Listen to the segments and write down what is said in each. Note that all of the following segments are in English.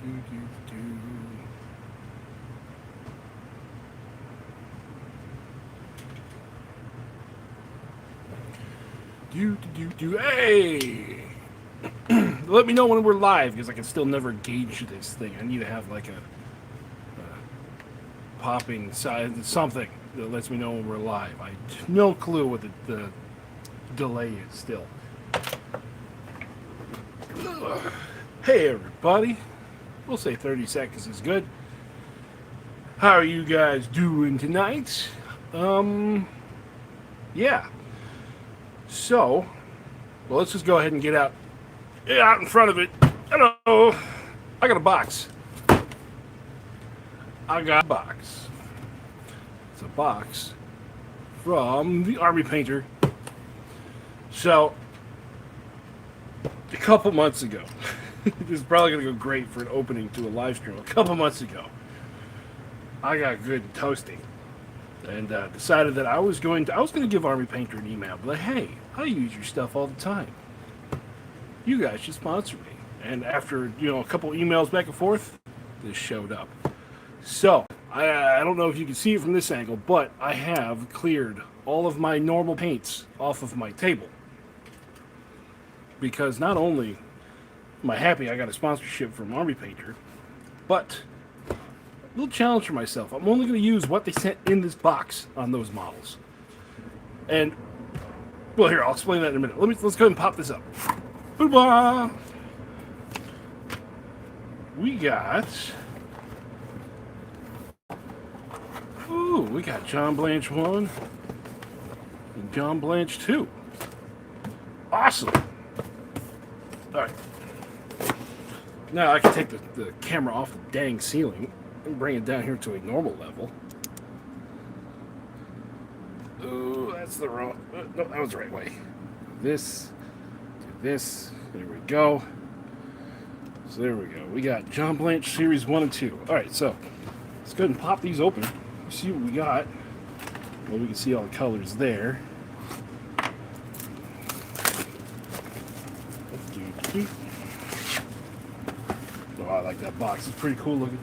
Hey! Let me know when we're live because I can still never gauge this thing. I need to have like a popping side, something that lets me know when we're live. I have no clue what the delay is still. Hey everybody. We'll say 30 seconds is good. How are you guys doing tonight? Yeah. So, well, let's just go ahead and get out in front of it. Hello. I got a box. It's a box from the Army Painter. So, a couple months ago, this is probably going to go great for an opening to a live stream. A couple months ago, I got good and toasty, and decided that I was going to give Army Painter an email, but like, hey, I use your stuff all the time. You guys should sponsor me. And after a couple emails back and forth, this showed up. So I don't know if you can see it from this angle, but I have cleared all of my normal paints off of my table. Because not only am I happy I got a sponsorship from Army Painter, but a little challenge for myself. I'm only going to use what they sent in this box on those models. And, well, here, I'll explain that in a minute. Let's go ahead and pop this up. Boo-bah! We got John Blanche 1 and John Blanche 2. Awesome! Alright. Now I can take the camera off the dang ceiling and bring it down here to a normal level. Ooh, that's the wrong... no, that was the right way. This, do this, there we go. So there we go. We got John Blanche Series 1 and 2. Alright, so let's go ahead and pop these open. See what we got. Well, we can see all the colors there. Oh, I like that box. It's pretty cool looking.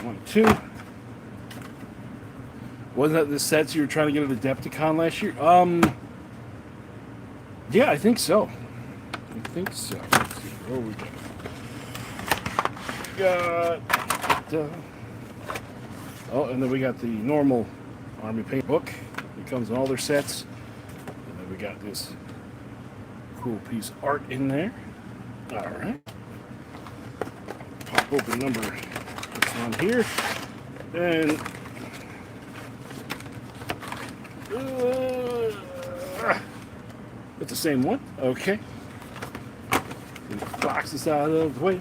One, two. Wasn't that the sets you were trying to get at Adepticon last year? Yeah, I think so. Let's see what we got. Oh, and then we got the normal Army Paint book. It comes in all their sets. And then we got this cool piece of art in there. All right. Pop open number this one here. And it's the same one. Okay. Box this out of the way.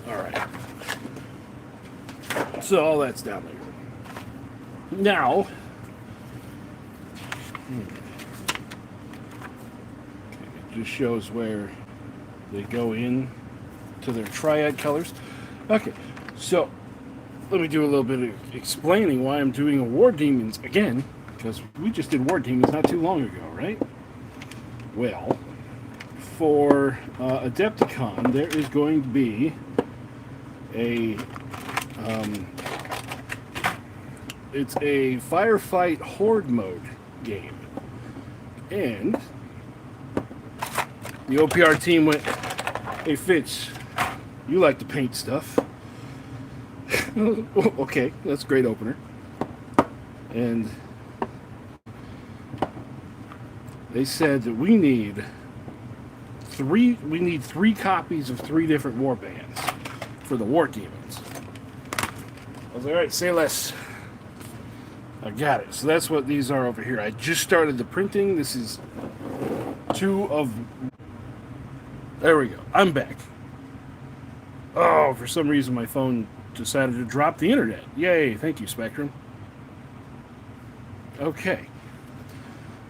Alright. So all that's down there. Now, it just shows where they go in to their triad colors. Okay, so let me do a little bit of explaining why I'm doing a War Deamons again, because we just did War Deamons not too long ago, right? Well, for Adepticon, there is going to be a it's a firefight horde mode game, and the OPR team went, "Hey Fitz, you like to paint stuff." Okay, that's a great opener. And they said that we need three copies of 3 different war bands for the War Deamons. I was like, alright, say less. I got it. So that's what these are over here. I just started the printing. This is 2 of... There we go. I'm back. Oh, for some reason my phone decided to drop the internet. Yay, thank you, Spectrum. Okay.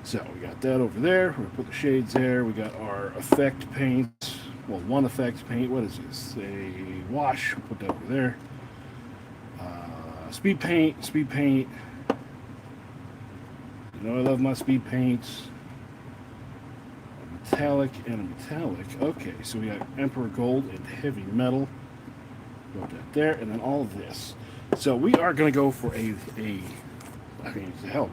So we got that over there. We're going to put the shades there. We got our effect paints. Well, one effect paint. What is this? A wash. We'll put that over there. Speed paint. You know I love my speed paints. A metallic and a metallic. Okay, so we got Emperor Gold and Heavy Metal. Got that there, and then all of this. So we are going to go for I mean, hell,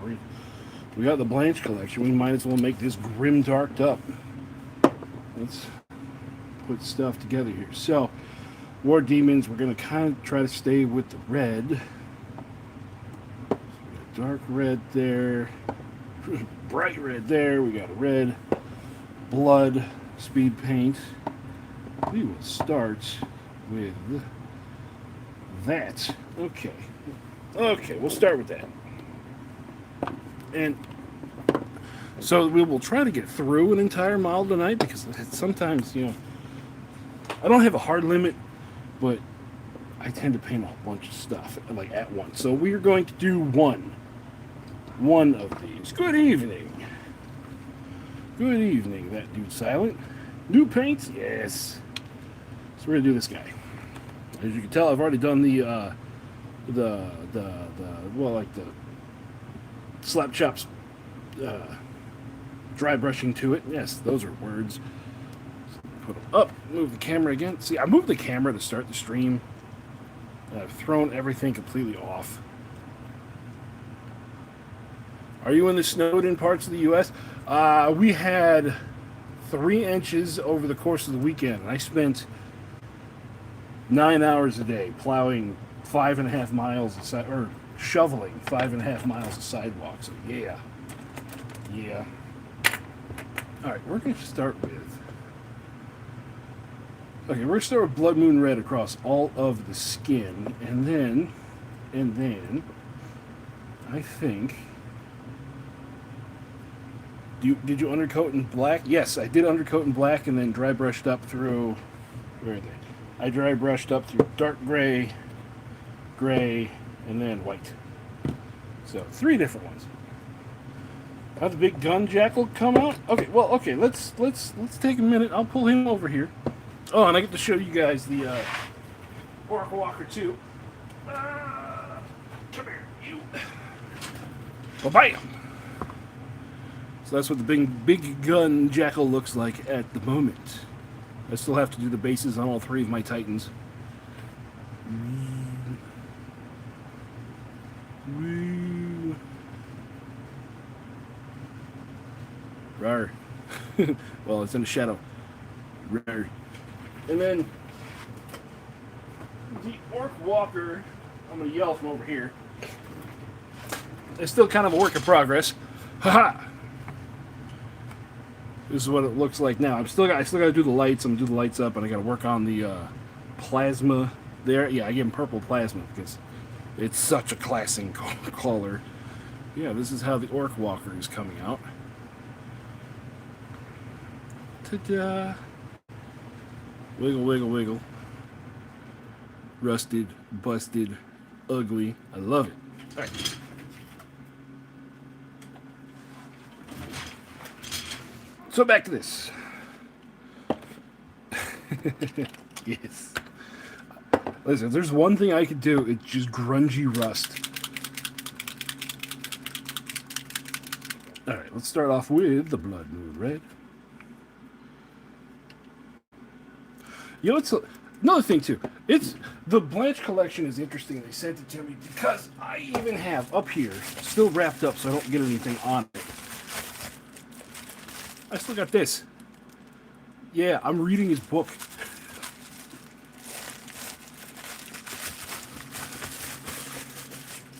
we got the Blanche collection. We might as well make this grim darked up. Let's put stuff together here. So, War Demons, we're going to kind of try to stay with the red. So we got dark red there, bright red there. We got a red, blood, speed paint. We will start with that. Okay. Okay, we'll start with that. And so we will try to get through an entire model tonight because sometimes, you know, I don't have a hard limit, but I tend to paint a whole bunch of stuff like at once. So we are going to do one of these. Good evening. Good evening. That dude's silent. New paints? Yes. So we're gonna do this guy. As you can tell, I've already done the slap chops, dry brushing to it. Yes, those are words. Put them up, move the camera again. See, I moved the camera to start the stream. I've thrown everything completely off. Are you in the snowed-in parts of the U.S.? We had 3 inches over the course of the weekend, and I spent 9 hours a day plowing 5.5 miles, or shoveling 5.5 miles of sidewalk. So yeah. All right, we're going to start with. Okay, we're going to start with Blood Moon Red across all of the skin, and then, I think. Did you undercoat in black? Yes, I did undercoat in black, and then dry brushed up through. Where are they? I dry brushed up through dark gray, and then white. So 3 different ones. How'd the big gun jackal come out? Okay, well, okay, let's take a minute. I'll pull him over here. Oh, and I get to show you guys the Orc Walker too. Come here, you. Bam. So that's what the big gun jackal looks like at the moment. I still have to do the bases on all 3 of my Titans. Rawr. Well, it's in the shadow. Rawr. And then the Orc Walker, I'm going to yell from over here. It's still kind of a work in progress. Haha! This is what it looks like now. I still got to do the lights. I'm going to do the lights up, and I got to work on the plasma there. Yeah, I give him purple plasma because it's such a classing color. Yeah, this is how the Orc Walker is coming out. Ta-da! Wiggle, wiggle, wiggle. Rusted, busted, ugly. I love it. All right. So back to this. Yes. Listen, if there's one thing I could do, it's just grungy rust. All right, let's start off with the Blood Moon Red. You know, it's another thing too. It's the Blanche collection is interesting. They sent it to me because I even have up here still wrapped up, so I don't get anything on it. I still got this. Yeah, I'm reading his book.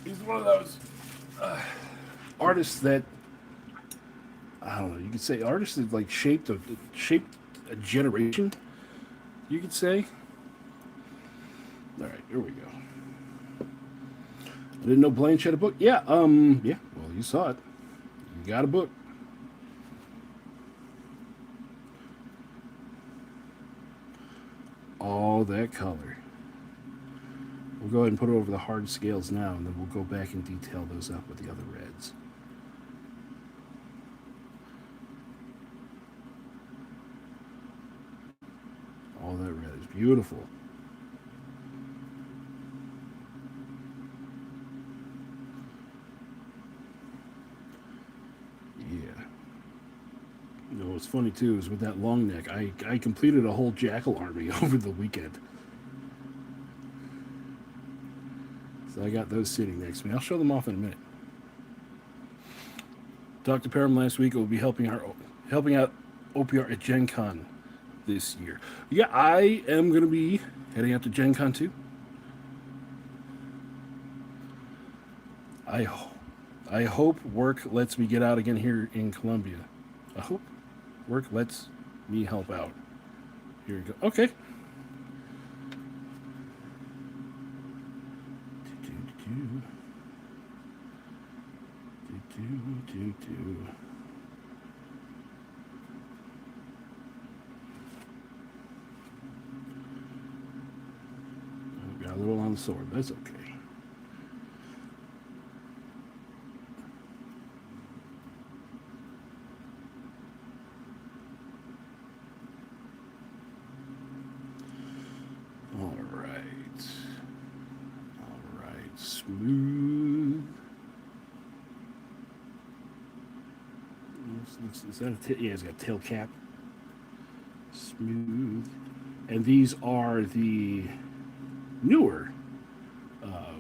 He's one of those artists that I don't know. You could say artists that like shaped a generation. You could say. All right, here we go. I didn't know Blanche had a book. Yeah, yeah. Well, you saw it. You got a book. All that color. We'll go ahead and put it over the hard scales now, and then we'll go back and detail those up with the other reds. All that red is beautiful. what's funny too is with that long neck, I completed a whole jackal army over the weekend. So I got those sitting next to me. I'll show them off in a minute. Talked to Param last week. It will be helping out OPR at Gen Con this year. Yeah, I am going to be heading out to Gen Con too. I hope work lets me get out again here in Columbia. I hope work lets me help out. Here we go. Okay. Got a little on the sword. That's okay. Smooth. Is that a tail? Yeah, it's got a tail cap. Smooth. And these are the newer,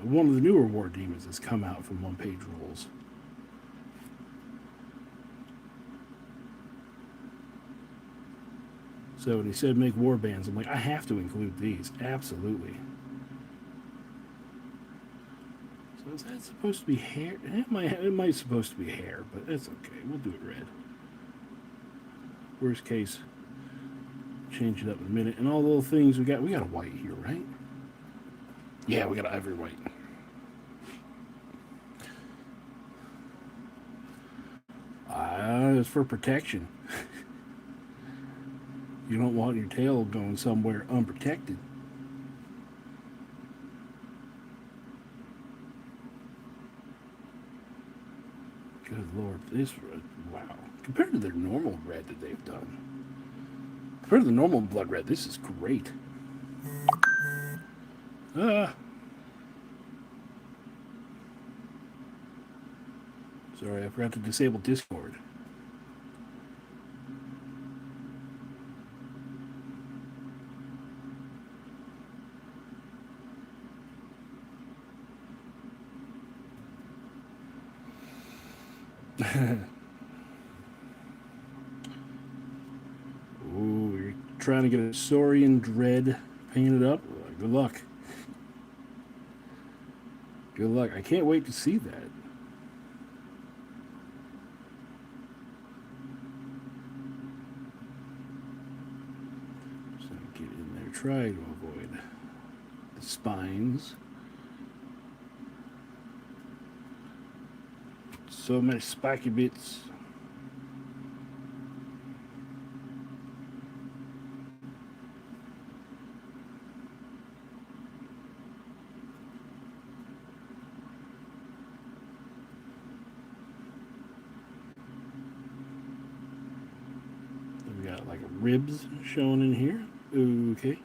one of the newer war demons that's come out from one-page rules. So when he said make war bands, I'm like, I have to include these. Absolutely. Is that supposed to be hair? It might supposed to be hair, but that's okay. We'll do it red. Worst case, change it up in a minute. And all the little things we got a white here, right? Yeah, we got an ivory white. It's for protection. You don't want your tail going somewhere unprotected. Good Lord, this red, wow. Compared to their normal red that they've done. Compared to the normal blood red, this is great. Sorry, I forgot to disable Discord. Ooh, you're trying to get a Saurian Dread painted up? Good luck. Good luck. I can't wait to see that. So get in there. Try to avoid the spines. So many spiky bits. We got like ribs showing in here. Okay.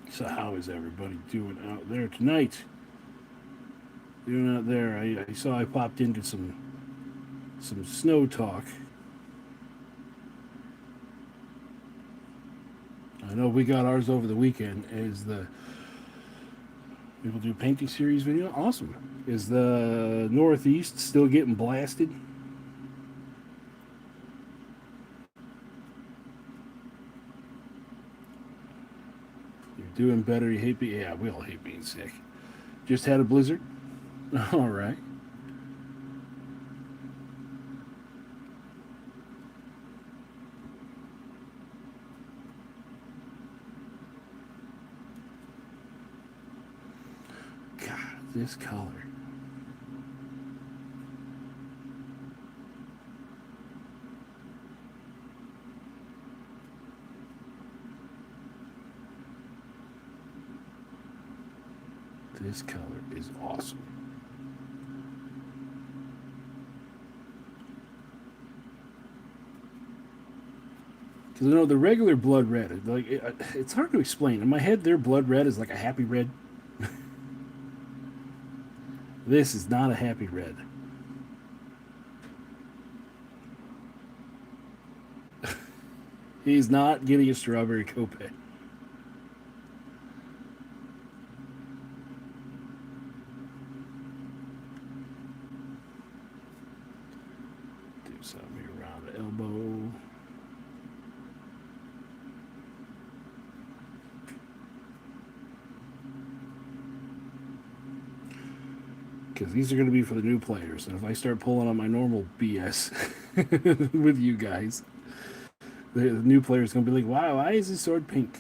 So how is everybody doing out there tonight? Doing out there. I saw I popped into some snow talk. I know we got ours over the weekend. Is the people do painting series video? Awesome. Is the Northeast still getting blasted? Doing better. You hate being... Yeah, we all hate being sick. Just had a blizzard. All right. God, this color. This color is awesome. Because I know the regular blood red, it's hard to explain. In my head, their blood red is like a happy red. This is not a happy red. He's not getting a strawberry copay. Do something here around the elbow. Because these are going to be for the new players. And if I start pulling on my normal BS with you guys, the new player's going to be like, wow, why is this sword pink?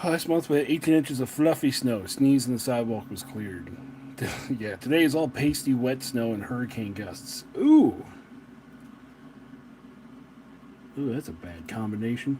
Last month we had 18 inches of fluffy snow. Sneeze and the sidewalk was cleared. Yeah, today is all pasty, wet snow and hurricane gusts. Ooh. Ooh, that's a bad combination.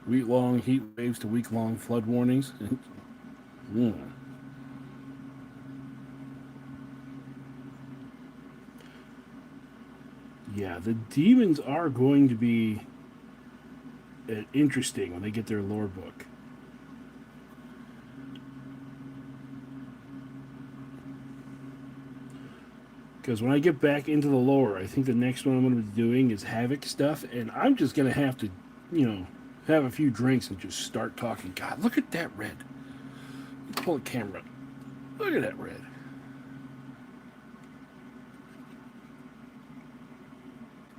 Week-long heat waves to week-long flood warnings. Yeah, the Deamons are going to be interesting when they get their lore book. Because when I get back into the lore, I think the next one I'm going to be doing is Havoc stuff, and I'm just going to have to, have a few drinks and just start talking. God, look at that red. Pull the camera. Look at that red.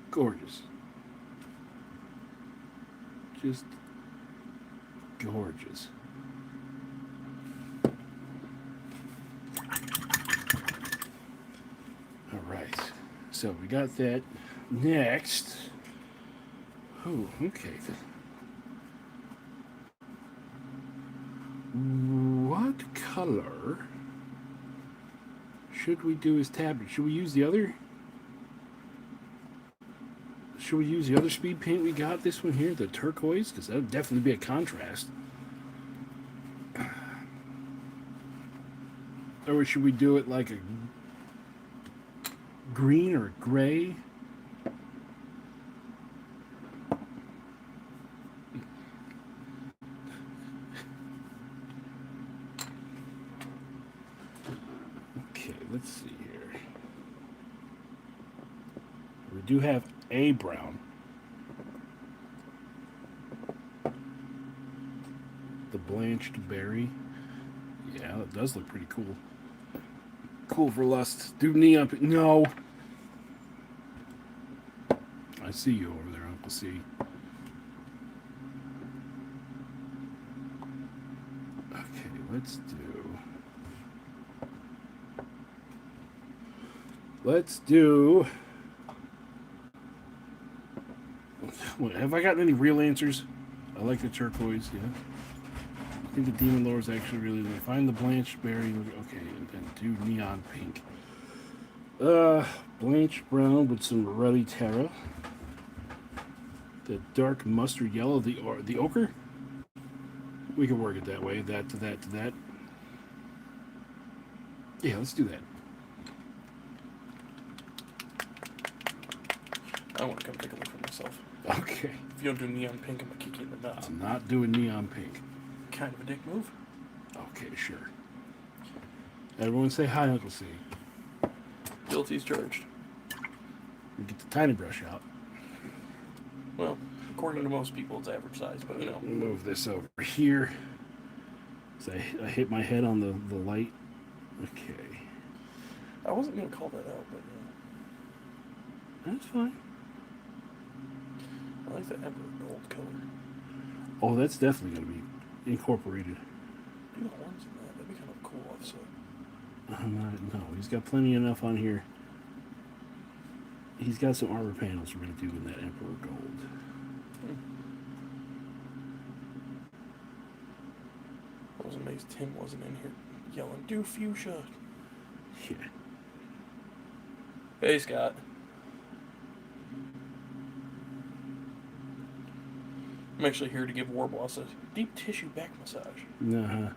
Gorgeous. Just gorgeous. All right. So we got that. Next. Oh, okay. What color should we do as tablet? Should we use the other? Should we use the other speed paint we got? This one here, the turquoise, because that would definitely be a contrast. Or should we do it like a green or gray? Okay, let's see here. We do have a brown. The blanched berry. Yeah, that does look pretty cool. Cool for lust. Do neon. No. I see you over there, Uncle C. Okay, let's do. What, have I gotten any real answers? I like the turquoise, yeah. I think the demon lore is actually really good. Find the blanched berry. Okay, and then do neon pink. Blanched brown with some ruddy terra. The dark mustard yellow, the ochre. We can work it that way. That to that to that. Yeah, let's do that. I want to come take a look for myself. Okay. If you don't do neon pink, I'm going to kick you in the nuts. I'm not doing neon pink. Kind of a dick move. Okay, sure. Everyone say hi, Uncle C. Guilty's charged. We get the tiny brush out. Well, according to most people, it's average size, but Move this over here. So I hit my head on the light. Okay. I wasn't going to call that out, but That's fine. I like the emerald gold color. Oh, that's definitely going to be incorporated. Do the horns in that. That'd be kind of cool offset. No, he's got plenty enough on here. He's got some armor panels we're going to do in that Emperor Gold. I was amazed Tim wasn't in here yelling, "Do fuchsia!" Yeah. Hey, Scott. I'm actually here to give Warboss a deep tissue back massage. Uh-huh.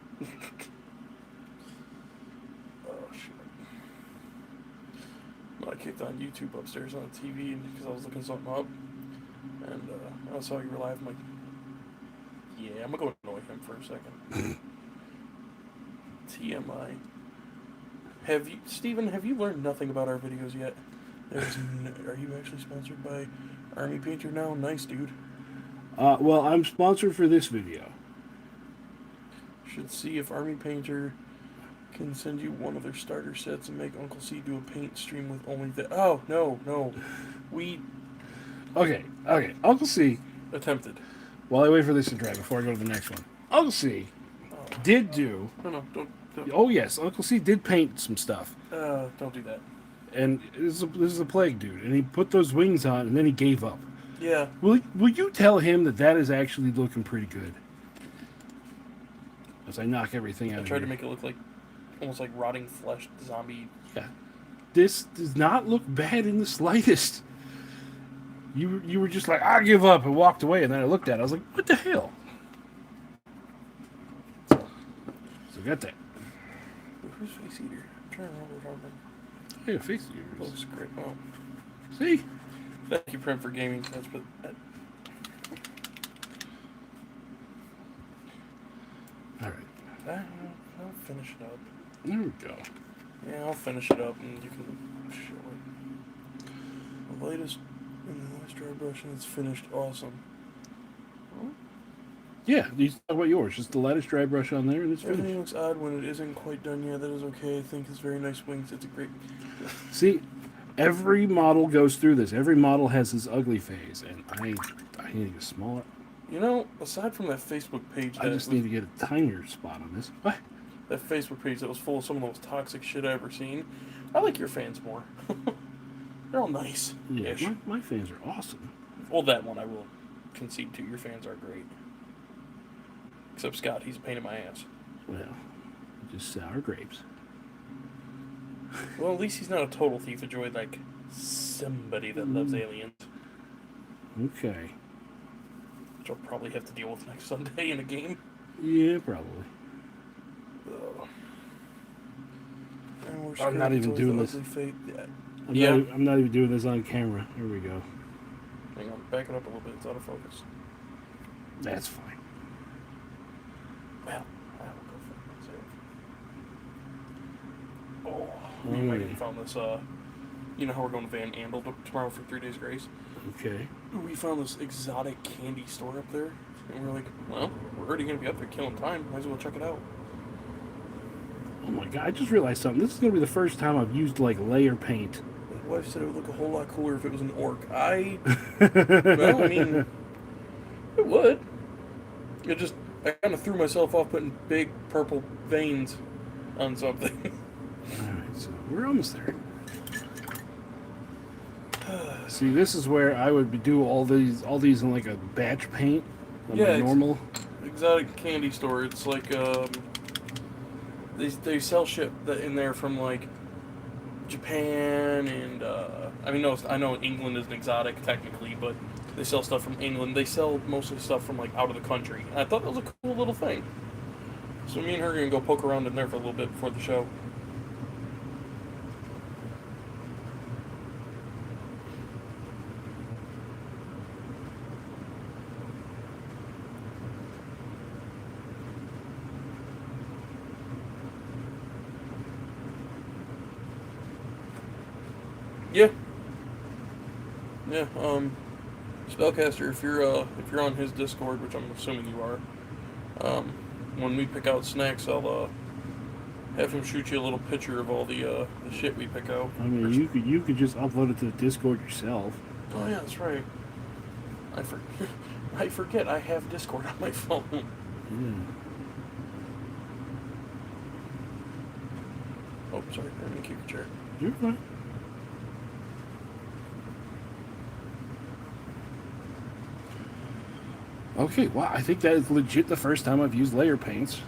Oh, shit. I kicked on YouTube upstairs on the TV because I was looking something up. And I saw you were live. I'm like, yeah, I'm going to go annoy him for a second. TMI. Steven, have you learned nothing about our videos yet? Are you actually sponsored by Army Painter now? Nice, dude. Well, I'm sponsored for this video. Should see if Army Painter can send you one of their starter sets and make Uncle C do a paint stream with only the... Oh, no. We... Okay. Uncle C... attempted. While I wait for this to dry before I go to the next one. Uncle C did do... No, don't. Oh, yes. Uncle C did paint some stuff. Don't do that. And this is a plague dude. And he put those wings on, and then he gave up. Yeah. Will you tell him that is actually looking pretty good? As I knock everything out of here. I tried to make it look like almost like rotting flesh zombie. Yeah. This does not look bad in the slightest. You were just like, I give up, and walked away, and then I looked at it. I was like, what the hell? So I got that. Who's Face Eater? I'm trying to remember something. Yeah, Face Eater. Looks great. Oh. See? Thank you, Prem, for gaming sets, but... Alright. I'll finish it up. There we go. Yeah, I'll finish it up, and you can show it. The latest dry brush, and it's finished. Awesome. Yeah, you talk about yours. Just the lightest dry brush on there, and it's finished. Everything looks odd when it isn't quite done yet. That is okay. I think it's very nice wings. It's a great... See, every model goes through this. Every model has his ugly phase, and I need to get smaller. You know, aside from that Facebook page... I just need to get a tinier spot on this. What? That Facebook page that was full of some of the most toxic shit I've ever seen. I like your fans more. They're all nice. Yeah, my fans are awesome. Well, that one I will concede to. Your fans are great. Except Scott, he's a pain in my ass. Well, just sour grapes. Well, at least he's not a total thief of joy like somebody that loves aliens. Okay. Which I'll probably have to deal with next Sunday in a game. Yeah, probably. I'm not even doing this. I'm not even doing this on camera. Here we go. Hang on, back it up a little bit. It's out of focus. That's fine. Well, I will go for it myself. Oh, me and Megan found this, you know how we're going to Van Andel tomorrow for 3 days grace? Okay. We found this exotic candy store up there, and we're like, well, we're already going to be up there killing time. Might as well check it out. Oh my god, I just realized something. This is going to be the first time I've used, like, layer paint. My wife said it would look a whole lot cooler if it was an orc. Well, I mean, it would. I kind of threw myself off putting big purple veins on something. Alright, so we're almost there. See, this is where I would do all these in like a batch paint. Yeah, normal. Exotic candy store. It's like they sell shit in there from like Japan and I know England isn't exotic technically, but they sell stuff from England. They sell mostly stuff from like out of the country. And I thought that was a cool little thing. So me and her are gonna go poke around in there for a little bit before the show. Yeah. Spellcaster, if you're on his Discord, which I'm assuming you are, when we pick out snacks, I'll have him shoot you a little picture of all the shit we pick out. I mean, you could just upload it to the Discord yourself. Oh yeah, that's right. I forget I have Discord on my phone. Oh, sorry. I'm going to keep your chair. You're fine. Okay, wow, I think that is legit the first time I've used layer paints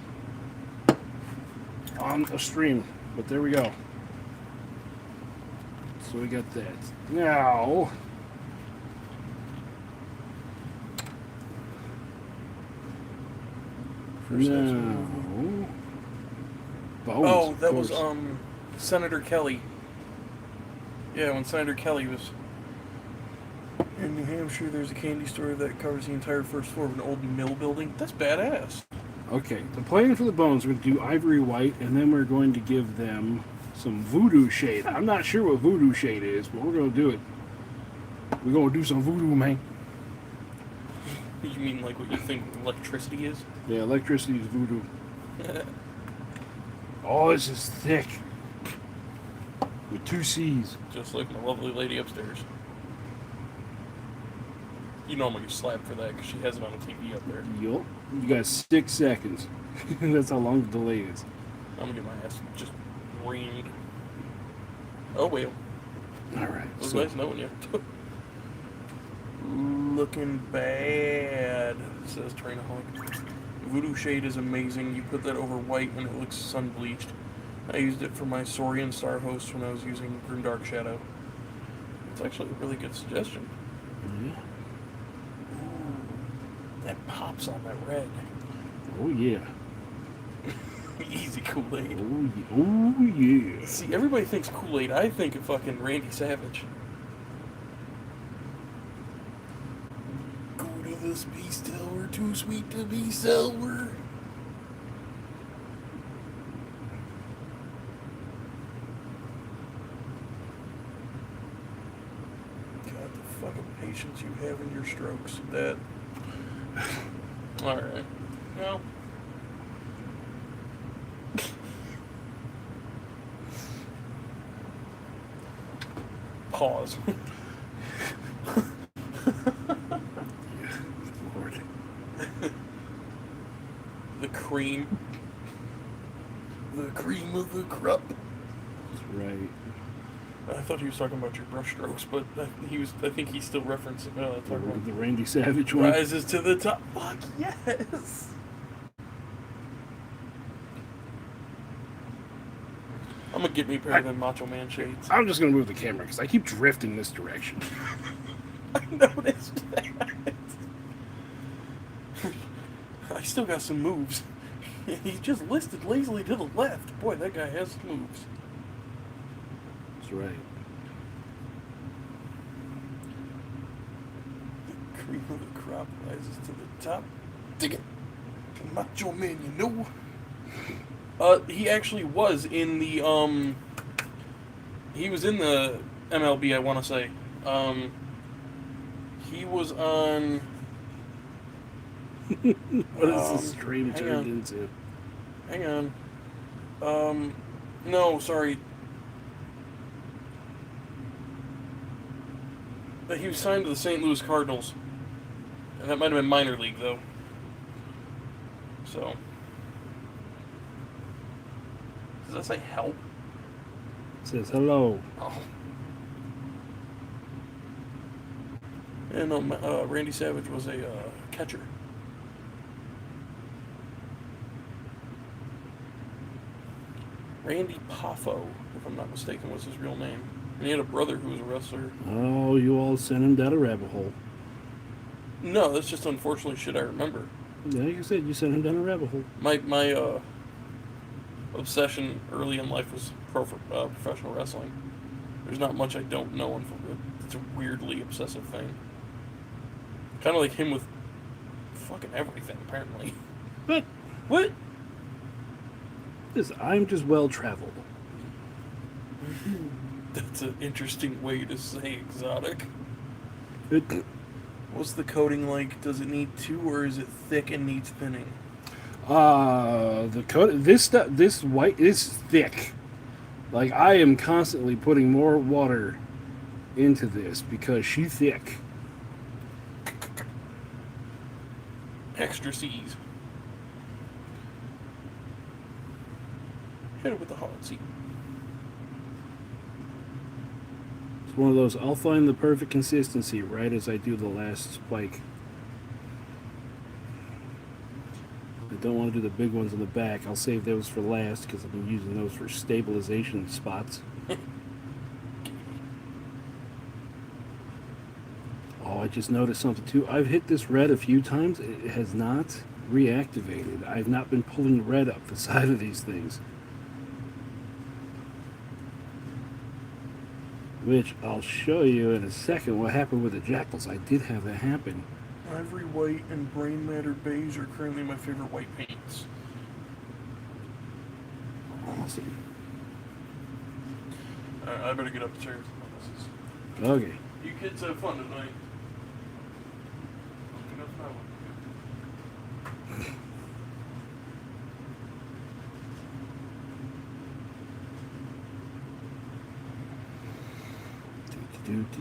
on a stream. But there we go. So we got that. Now, bones, oh, that of was course. Senator Kelly. Yeah, when Senator Kelly was in New Hampshire, there's a candy store that covers the entire first floor of an old mill building. That's badass. Okay, the plan for the bones, we're going to do ivory white, and then we're going to give them some voodoo shade. I'm not sure what voodoo shade is, but we're going to do it. We're going to do some voodoo, man. You mean like what you think electricity is? Yeah, electricity is voodoo. Oh, this is thick. With 2 C's. Just like my lovely lady upstairs. You know I'm going to get slapped for that because she has it on the TV up there. Yup. You got 6 seconds. That's how long the delay is. I'm going to get my ass just reamed. Oh, well. Alright. It was nice knowing you. Looking bad, says Trainaholic. Voodoo shade is amazing. You put that over white and it looks sun bleached. I used it for my Saurian Star Host when I was using Grimdark Shadow. It's actually a really good suggestion. Yeah. Ooh, that pops on that red. Oh, yeah. Easy Kool-Aid. Oh, yeah. See, everybody thinks Kool-Aid. I think of fucking Randy Savage. Go to the Space Tower, too sweet to be sour. God, the fucking patience you have in your strokes. That. Alright. Well. Pause. Lord. The cream. The cream of the crop. That's right. I thought he was talking about your brush strokes, but I think he's still referencing talking about The Randy Savage one. rises to the top. Fuck yes. I'm gonna get me a pair of them Macho Man shades. I'm just going to move the camera because I keep drifting this direction. I noticed that. I still got some moves. He just listed lazily to the left. Boy, that guy has moves. That's right. The cream of the crop rises to the top. Dig it. Macho Man, you know. He actually was in the, he was in the MLB, I want to say. He was on... What is this stream hang turned on. into? Hang on. No, sorry. He was signed to the St. Louis Cardinals. And that might have been minor league, though. So... Does that say help? It says hello. Oh. And Randy Savage was a catcher. Randy Poffo, if I'm not mistaken, was his real name. And he had a brother who was a wrestler. Oh, you all sent him down a rabbit hole. No, that's just unfortunately shit I remember. Yeah, like I said, you sent him down a rabbit hole. My obsession early in life was professional wrestling. There's not much I don't know. It's a weirdly obsessive thing. Kind of like him with fucking everything, apparently. But What? I'm just well traveled. That's an interesting way to say exotic. It, What's the coating like? Does it need two, or is it thick and needs thinning? the coat. This white is thick. Like I am constantly putting more water into this because she's thick. Extra C's. Hit it with the hard seat. It's one of those, I'll find the perfect consistency right as I do the last spike. I don't want to do the big ones in the back. I'll save those for last because I've been using those for stabilization spots. Oh, I just noticed something too. I've hit this red a few times. It has not reactivated. I've not been pulling red up the side of these things. Which I'll show you in a second what happened with the jackals. I did have that happen. Ivory white and brain matter beige are currently my favorite white paints. Awesome. I better get upstairs. Okay. You kids have fun tonight.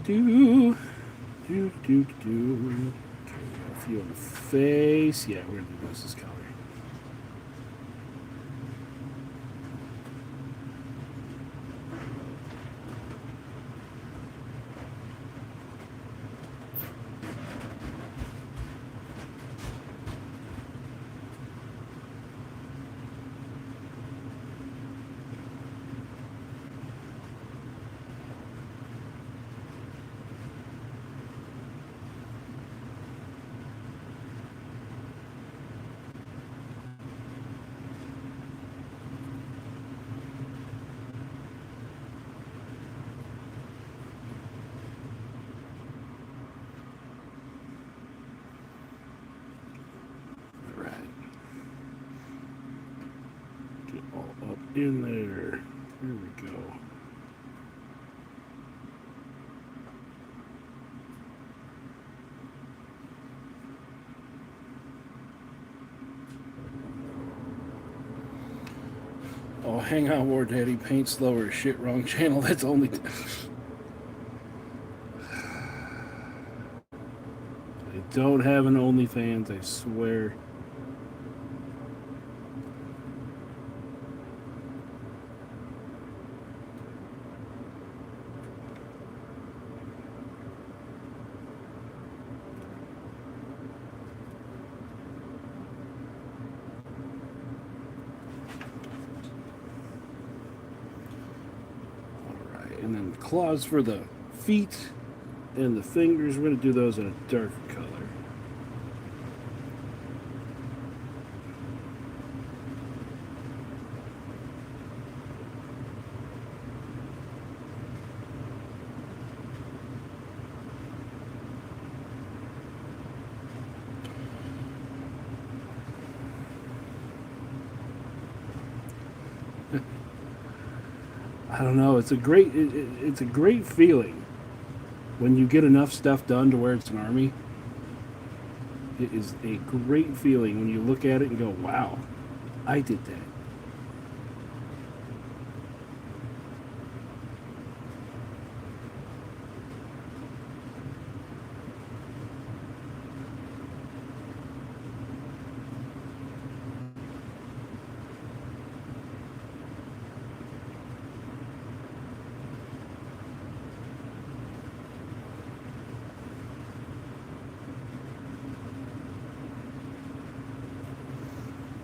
Do. Okay, got a few on the face. Yeah, we're gonna do this color. All up in there. There we go. Oh, hang on, War Daddy. Paint slower. Shit, wrong channel. That's only. I don't have an OnlyFans, I swear. And then the claws for the feet and the fingers, we're going to do those in a darker color. I don't know. It's a great it's a great feeling when you get enough stuff done to where it's an army. It is a great feeling when you look at it and go, "Wow, I did that."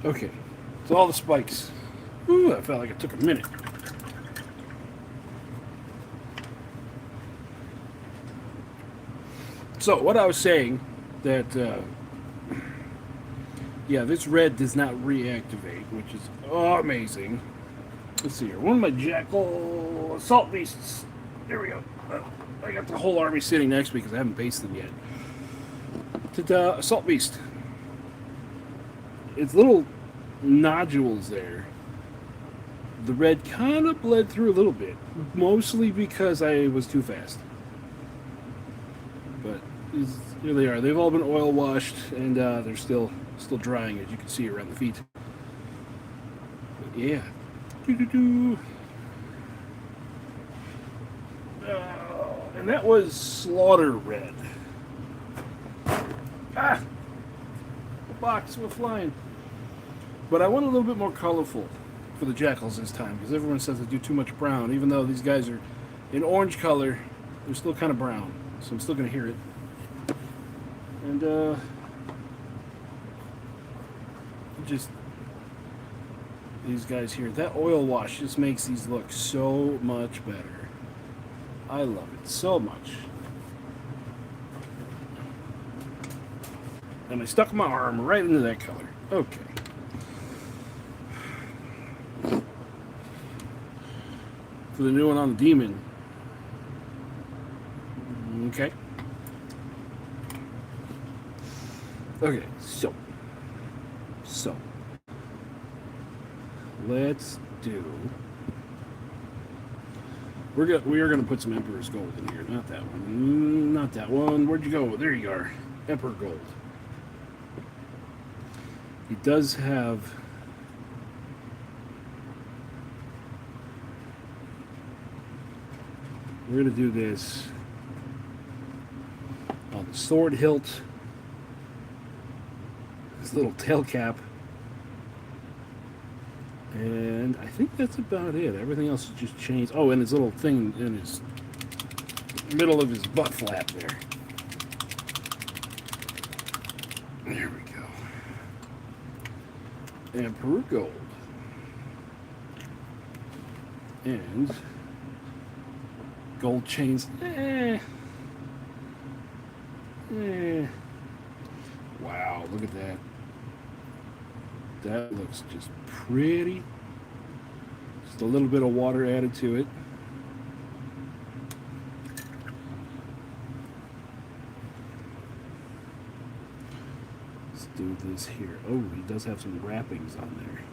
Okay, so all the spikes. Ooh, I felt like it took a minute. So what I was saying, that yeah, this red does not reactivate, which is amazing. Let's see here. One of my jackal assault beasts. There we go. I got the whole army sitting next to me because I haven't based them yet. To assault beast. It's little nodules there. The red kind of bled through a little bit, mostly because I was too fast. But here they are. They've all been oil washed, and they're still drying, as you can see around the feet. But yeah. And that was Slaughter Red. Ah! The box went flying. But I want a little bit more colorful for the jackals this time because everyone says they do too much brown. Even though these guys are in orange color, they're still kind of brown. So I'm still going to hear it. And just these guys here. That oil wash just makes these look so much better. I love it so much. And I stuck my arm right into that color. Okay. For the new one on the Demon. Okay. Okay, so let's do. We are gonna put some Emperor's Gold in here. Not that one. Not that one. Where'd you go? There you are. Emperor Gold. He does have. We're gonna do this on the sword hilt. This little tail cap. And I think that's about it. Everything else is just changed. Oh, and his little thing in his middle of his butt flap there. There we go. Emperor Gold. And gold chains. Wow, look at that. That looks just pretty. Just a little bit of water added to it. Let's do this here. Oh, he does have some wrappings on there.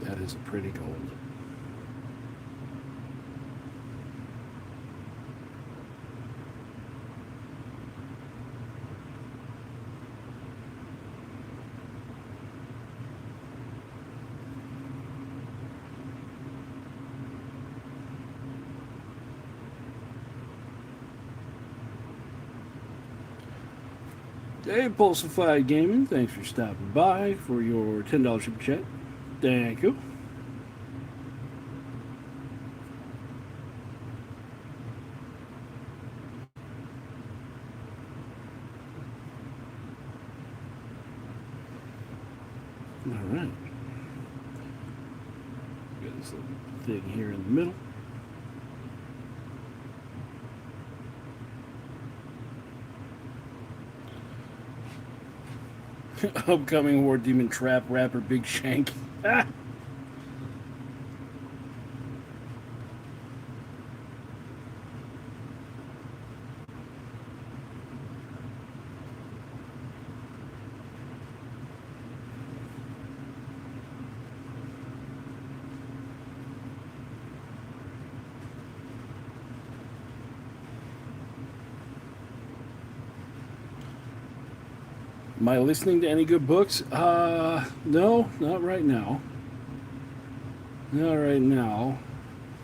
That is a pretty gold. Hey, Pulsified Gaming, thanks for stopping by for your $10 super chat. Thank you. All right. Got this little thing here in the middle. Upcoming War Demon Trap Rapper Big Shank. Ah! Am I listening to any good books? No, not right now. Not right now.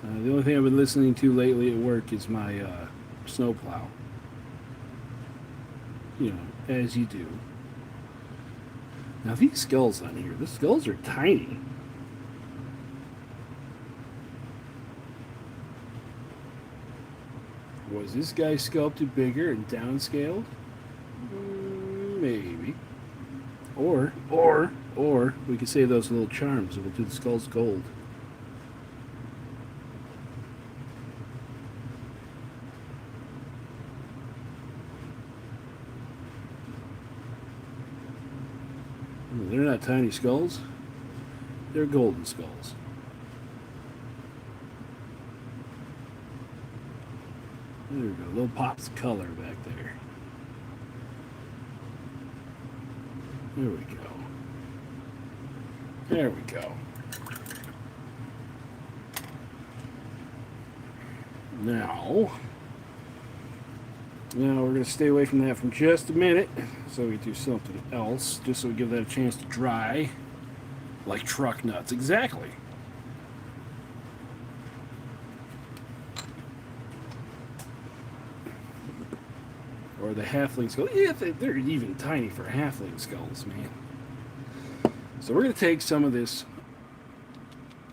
The only thing I've been listening to lately at work is my snowplow. You know, as you do. Now these skulls on here, the skulls are tiny. Was this guy sculpted bigger and downscaled? Maybe. Or we could save those little charms and we'll do the skulls gold. They're not tiny skulls. They're golden skulls. There we go. Little pops of color back there. There we go. There we go. Now we're going to stay away from that for just a minute so we do something else, just so we give that a chance to dry. Like truck nuts, exactly. Or the halfling skull. Yeah, they're even tiny for halfling skulls, man. So we're going to take some of this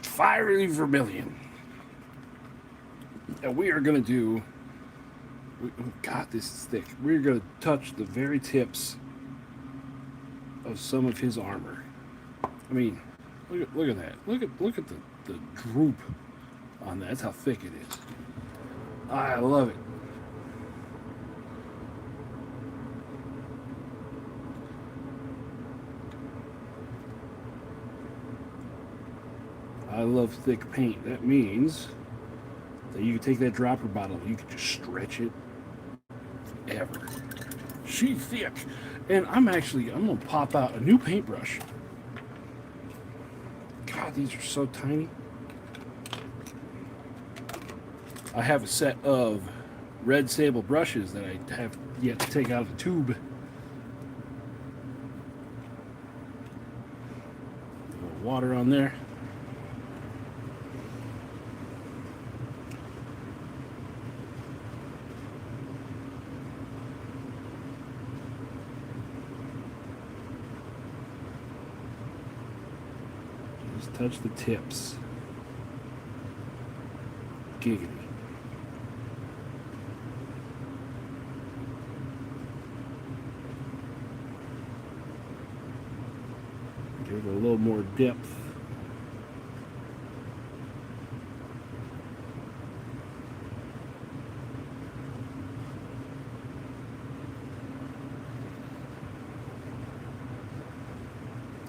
fiery vermilion. And we are going to do... Oh God, this is thick. We're going to touch the very tips of some of his armor. I mean, look at that. Look at the droop on that. That's how thick it is. I love it. I love thick paint. That means that you can take that dropper bottle, you can just stretch it ever. She's thick. And I'm gonna pop out a new paintbrush. God, these are so tiny. I have a set of red sable brushes that I have yet to take out of the tube. A little water on there. Just touch the tips. Giggity. Give it a little more depth.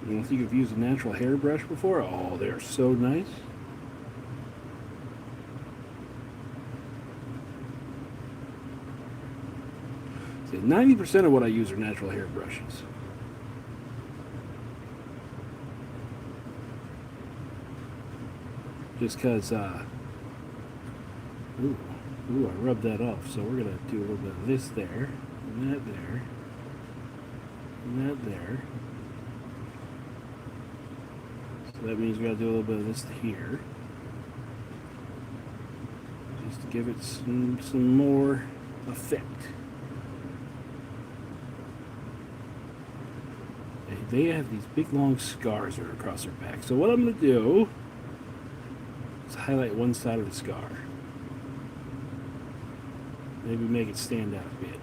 You don't think you've used a natural hairbrush before? Oh, they're so nice. See, 90% of what I use are natural hairbrushes. Just because, ooh, I rubbed that off. So we're going to do a little bit of this there, and that there, and that there. So that means we got to do a little bit of this here. Just to give it some more effect. They have these big long scars that are across their back. So what I'm going to do is highlight one side of the scar. Maybe make it stand out a bit.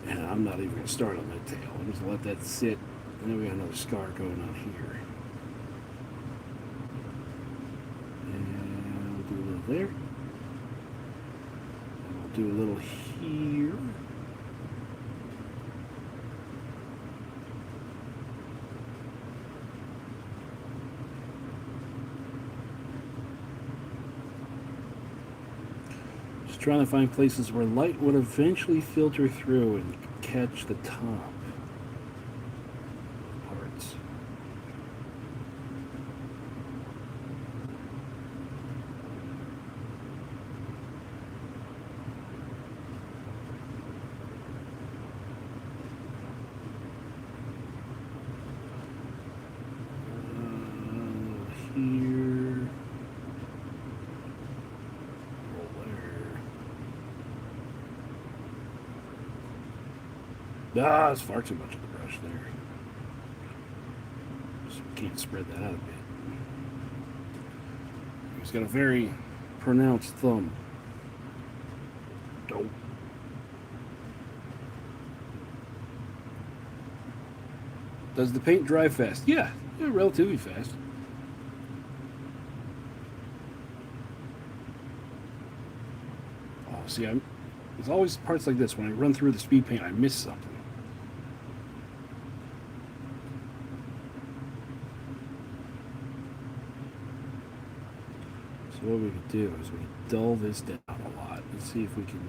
And I'm not even going to start on that tail. I'm just going to let that sit. And then we got another scar going on here. And we'll do a little there. And we'll do a little here. Just trying to find places where light would eventually filter through and catch the top parts. Here. Ah, it's far too much of the brush there. So we can't spread that out a bit. He's got a very pronounced thumb. Dope. Does the paint dry fast? Yeah, relatively fast. Oh, see, there's always parts like this. When I run through the speed paint, I miss something. So what we could do is we could dull this down a lot and see if we can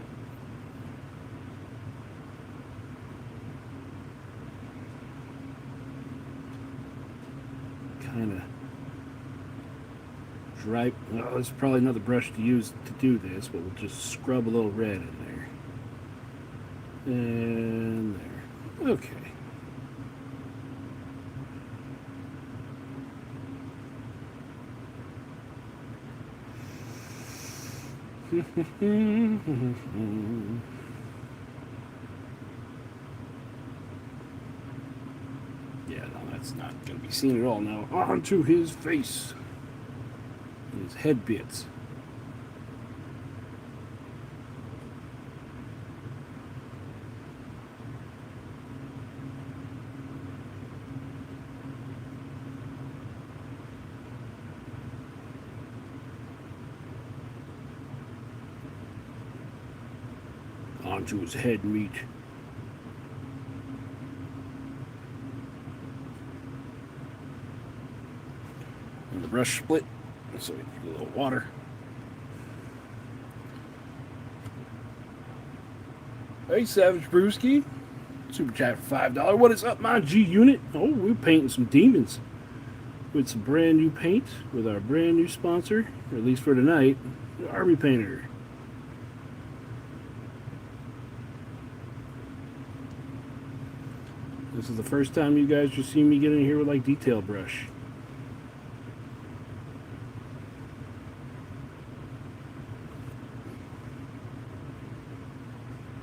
kind of dry. Well, there's probably another brush to use to do this, but we'll just scrub a little red in there. And there. Okay. Yeah, no, that's not going to be seen at all. Now, onto his face. His head bits. Onto his head meat. And the brush split, so we get a little water. Hey, Savage Brewski. Super chat for $5. What is up, my G unit? Oh, we're painting some demons with some brand new paint with our brand new sponsor, or at least for tonight, the Army Painter. This is the first time you guys just see me get in here with like detail brush.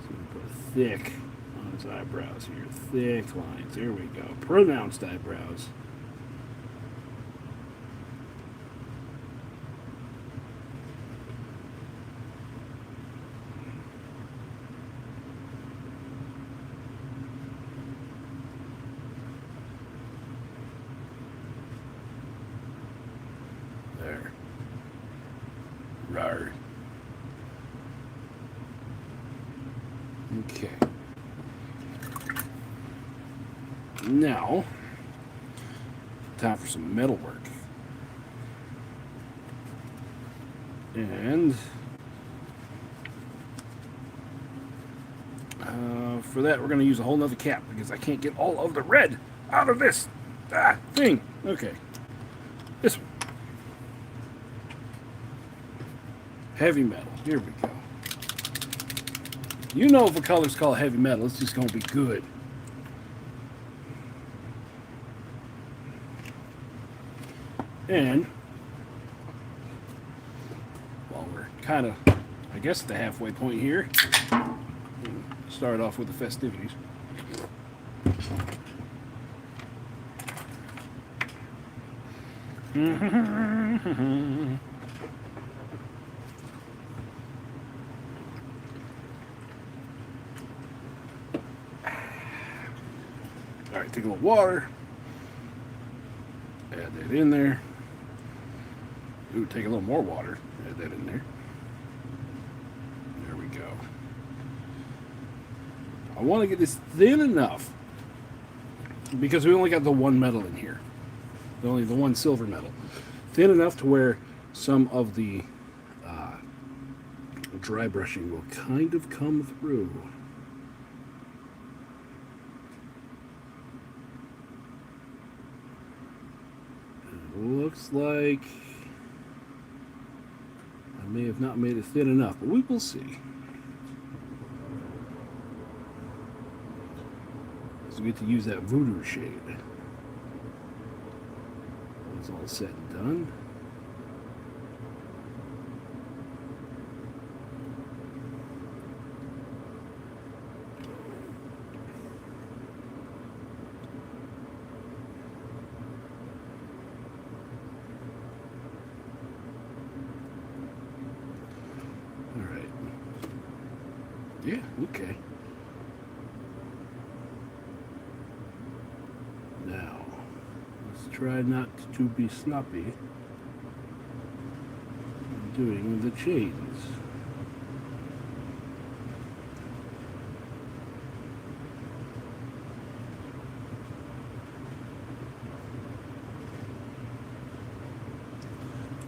So we put thick on his eyebrows here. Thick lines. There we go. Pronounced eyebrows. There. Rawr. Okay. Now, time for some metal work. And for that, we're going to use a whole nother cap because I can't get all of the red out of this thing. Okay. This one. Heavy metal. Here we go. You know if a color's called heavy metal, it's just going to be good. And, well, we're kind of, I guess, at the halfway point here. Start off with the festivities. Alright, take a little water. Add that in there. Ooh, take a little more water. Add that in there. There we go. I want to get this thin enough because we only got the one metal in here. Only the one silver metal. Thin enough to where some of the dry brushing will kind of come through. Looks like I may have not made it thin enough, but we will see. So we get to use that voodoo shade. It's all said and done. Yeah, okay. Now, let's try not to be sloppy doing the chains.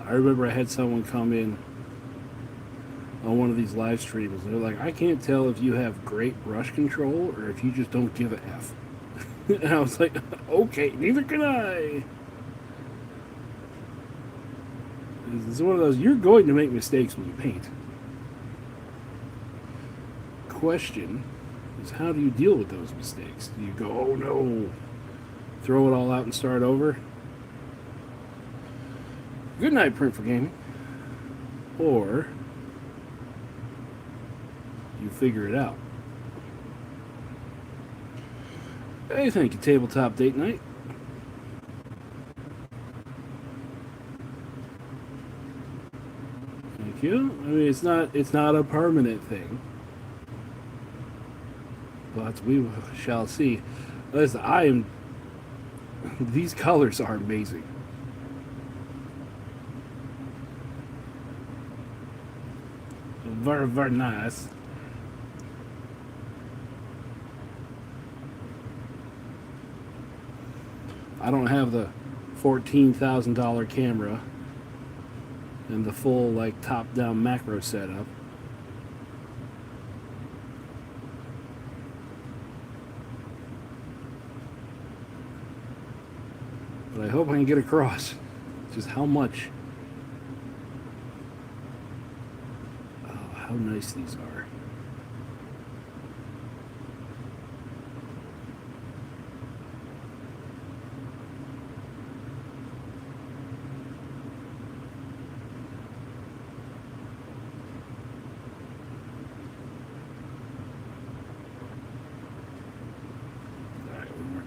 I remember I had someone come in on one of these live streams. They're like, I can't tell if you have great brush control or if you just don't give a F. And I was like, okay, neither can I. This is one of those, you're going to make mistakes when you paint. Question is, how do you deal with those mistakes? Do you go, oh no, throw it all out and start over? Good night, Print for Gaming. Or you figure it out. Hey, thank you, Tabletop Date Night. Thank you. I mean, it's not a permanent thing, but we shall see. Listen, these colors are amazing. Very, very nice. I don't have the $14,000 camera and the full like top-down macro setup. But I hope I can get across just how much, how nice these are.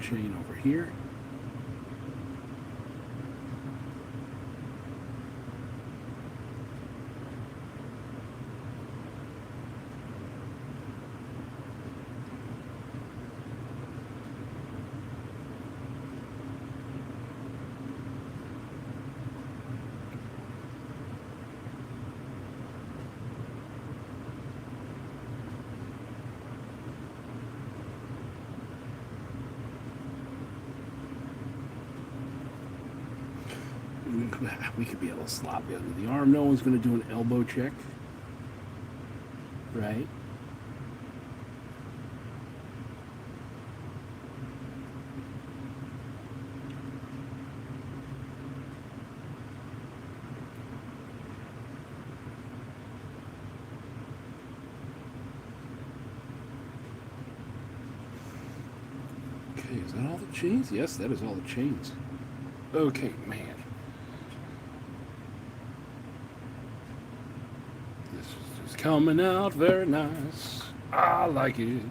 Chain over here. We could be a little sloppy under the arm. No one's going to do an elbow check. Right? Okay, is that all the chains? Yes, that is all the chains. Okay, man. Coming out very nice. I like it.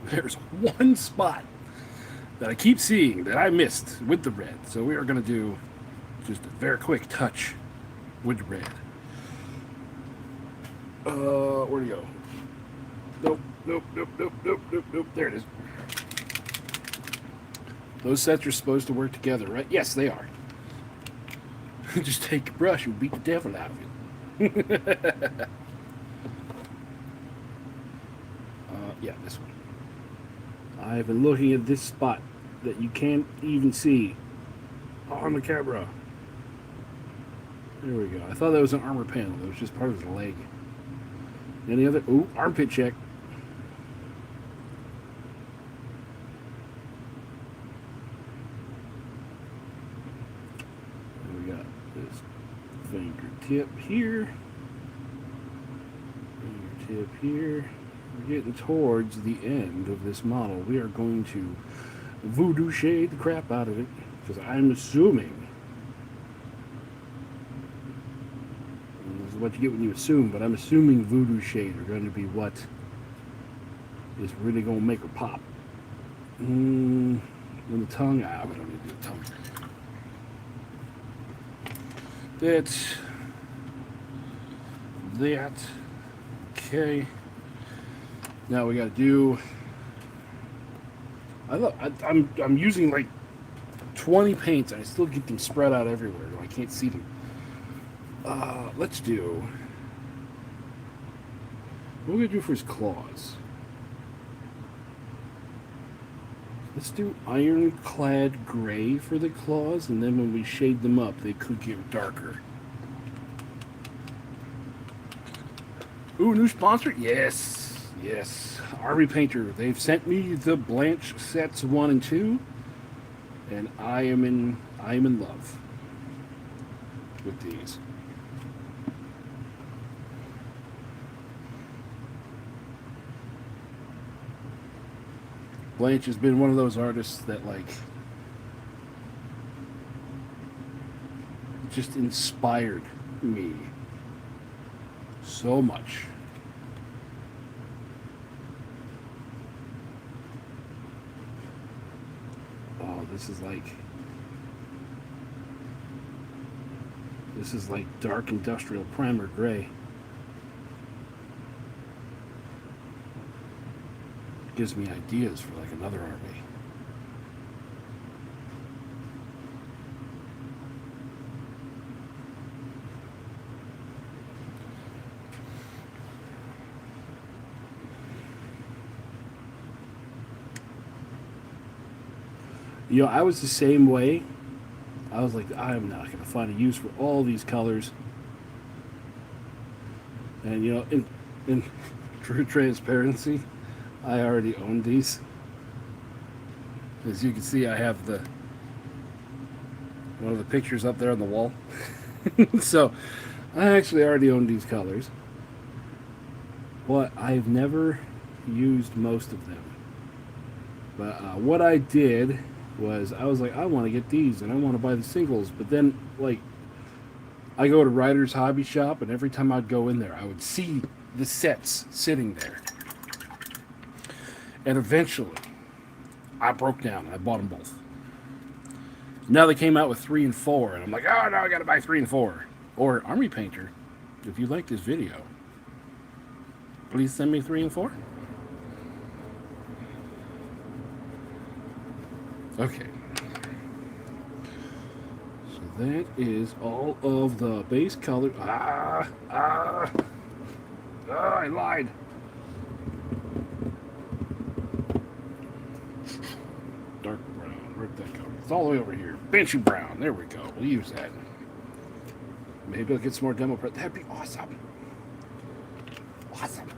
There's one spot that I keep seeing that I missed with the red. So we are going to do just a very quick touch with the red. Where'd it go? Nope, nope, nope, nope, nope, nope, nope. There it is. Those sets are supposed to work together, right? Yes, they are. Just take a brush and beat the devil out of it. Yeah, this one. I've been looking at this spot that you can't even see on the camera. There we go. I thought that was an armor panel. That was just part of the leg. Any other? Ooh, armpit check. Fingertip here, fingertip here. We're getting towards the end of this model. We are going to voodoo shade the crap out of it, because I'm assuming, and this is what you get when you assume, but I'm assuming voodoo shade are going to be what is really going to make her pop. And the tongue, we don't need to do the tongue. That's that. Okay. Now we got to do. I'm using like 20 paints and I still get them spread out everywhere. I can't see them. Let's do. What are we gonna do for his claws? Let's do ironclad gray for the claws, and then when we shade them up, they could get darker. Ooh, new sponsor? Yes. Yes, Army Painter. They've sent me the Blanche sets 1 and 2, and I am in love with these. Blanche has been one of those artists that like just inspired me so much. Oh, this is like dark industrial primer gray. Gives me ideas for like another army. You know, I was the same way. I was like, I'm not going to find a use for all these colors. And, you know, in true transparency, I already own these. As you can see, I have one of the pictures up there on the wall. So, I actually already own these colors. But I've never used most of them. But what I did was I was like, I want to get these and I want to buy the singles, but then like I go to Ryder's Hobby Shop and every time I'd go in there I would see the sets sitting there, and eventually I broke down and I bought them both. Now they came out with 3 and 4 and I'm like, oh no, I gotta buy 3 and 4. Or Army Painter, if you like this video, please send me 3 and 4. Okay, so that is all of the base color. I lied. Dark brown, where'd that go? It's all the way over here. Banshee brown, there we go. We'll use that. Maybe I'll get some more demo prep. That'd be awesome. Awesome.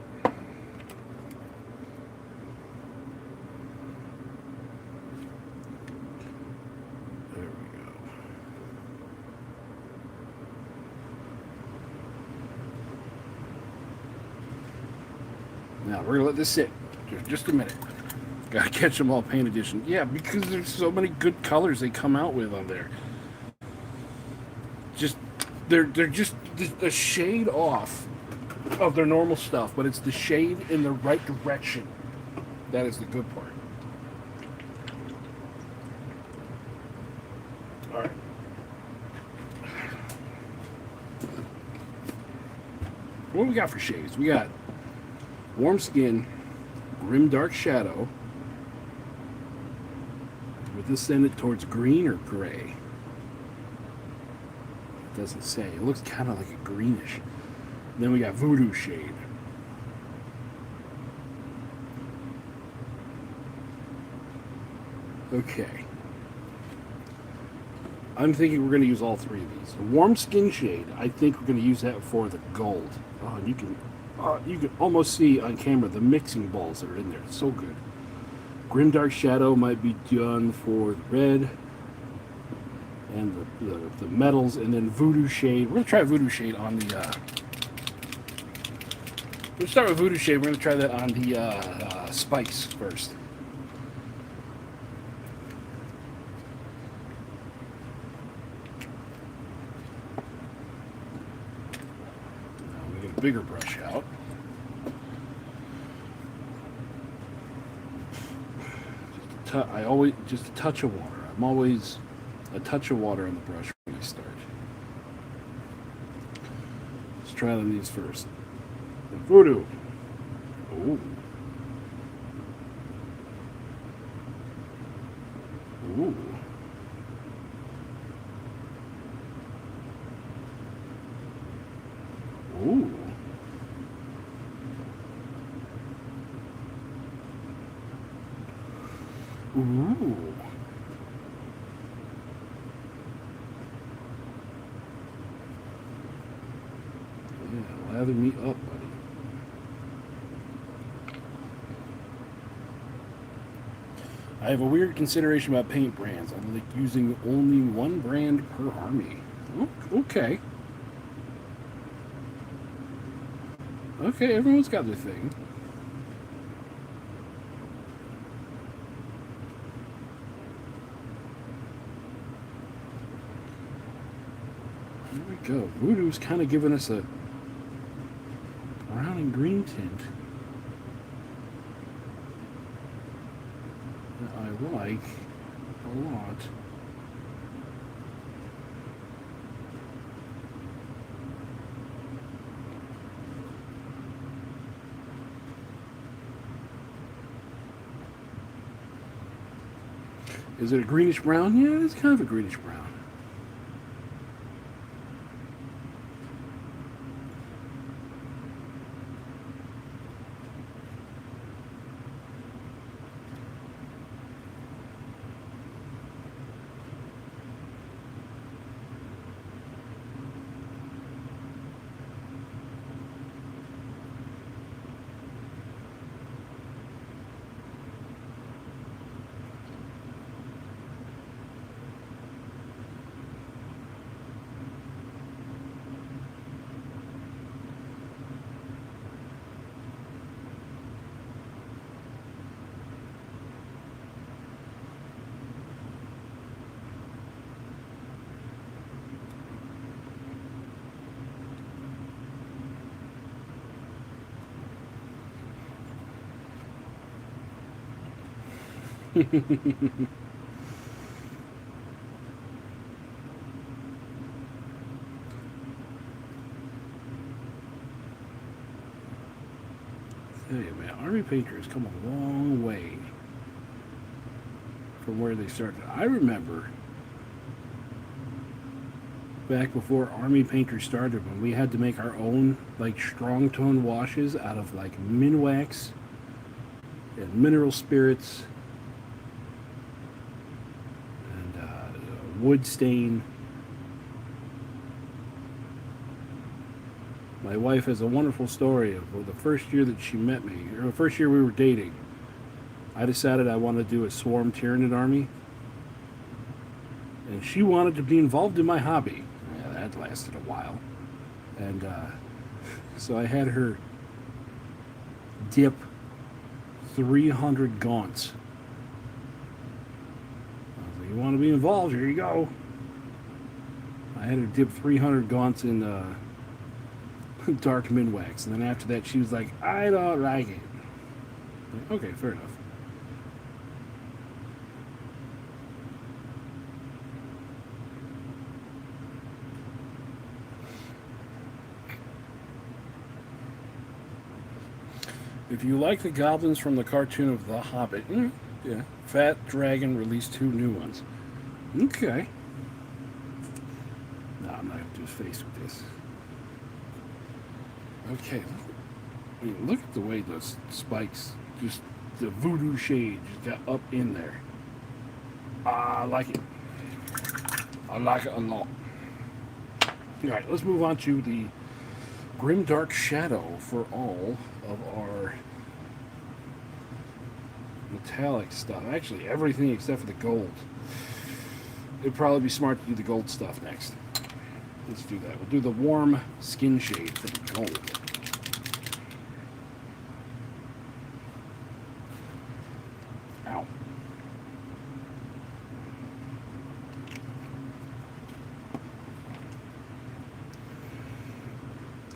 Now we're gonna let this sit just a minute. Gotta catch them all paint edition. Yeah, because there's so many good colors they come out with on there. Just they're just a shade off of their normal stuff, but it's the shade in the right direction. That is the good part. All right. What do we got for shades? We got Warm Skin, Grim Dark Shadow. Would this send it towards green or gray? It doesn't say. It looks kind of like a greenish. Then we got Voodoo Shade. Okay. I'm thinking we're going to use all 3 of these. Warm Skin Shade, I think we're going to use that for the gold. Oh, and you can almost see on camera the mixing balls that are in there. It's so good. Grim Dark Shadow might be done for the red and the metals, and then Voodoo Shade. We're gonna try Voodoo Shade on the. We'll start with Voodoo Shade. We're gonna try that on the spikes first. Now we get a bigger brush out. I always just a touch of water. I'm always a touch of water on the brush when I start. Let's try them these first. Voodoo. Ooh. Ooh. Ooh. Ooh. Yeah, lather me up, buddy. I have a weird consideration about paint brands. I like using only one brand per army. Oh, okay. Okay, everyone's got their thing. There we go. Voodoo's kind of giving us a brown and green tint that I like a lot. Is it a greenish brown? Yeah, it's kind of a greenish brown. Tell you, man, Army painters come a long way from where they started. I remember back before Army painters started when we had to make our own like strong tone washes out of like Minwax and mineral spirits and wood stain. My wife has a wonderful story of the first year that she met me, or the first year we were dating. I decided I wanted to do a swarm Tyranid army, and she wanted to be involved in my hobby. Yeah, that lasted a while, and so I had her dip 300 gaunts. I was like, "You want to be involved? Here you go." I had her dip 300 gaunts in dark Minwax, and then after that she was like, "I don't like it." Like, okay, fair enough. If you like the goblins from the cartoon of The Hobbit, yeah, Fat Dragon released 2 new ones. Okay. No, I'm not going to do his face with this. Okay, I mean, look at the way those spikes, just the voodoo shade just got up in there. I like it. I like it a lot. Alright, let's move on to the Grim Dark Shadow for all of our metallic stuff. Actually, everything except for the gold. It'd probably be smart to do the gold stuff next. Let's do that. We'll do the warm skin shade for the gold. Ow.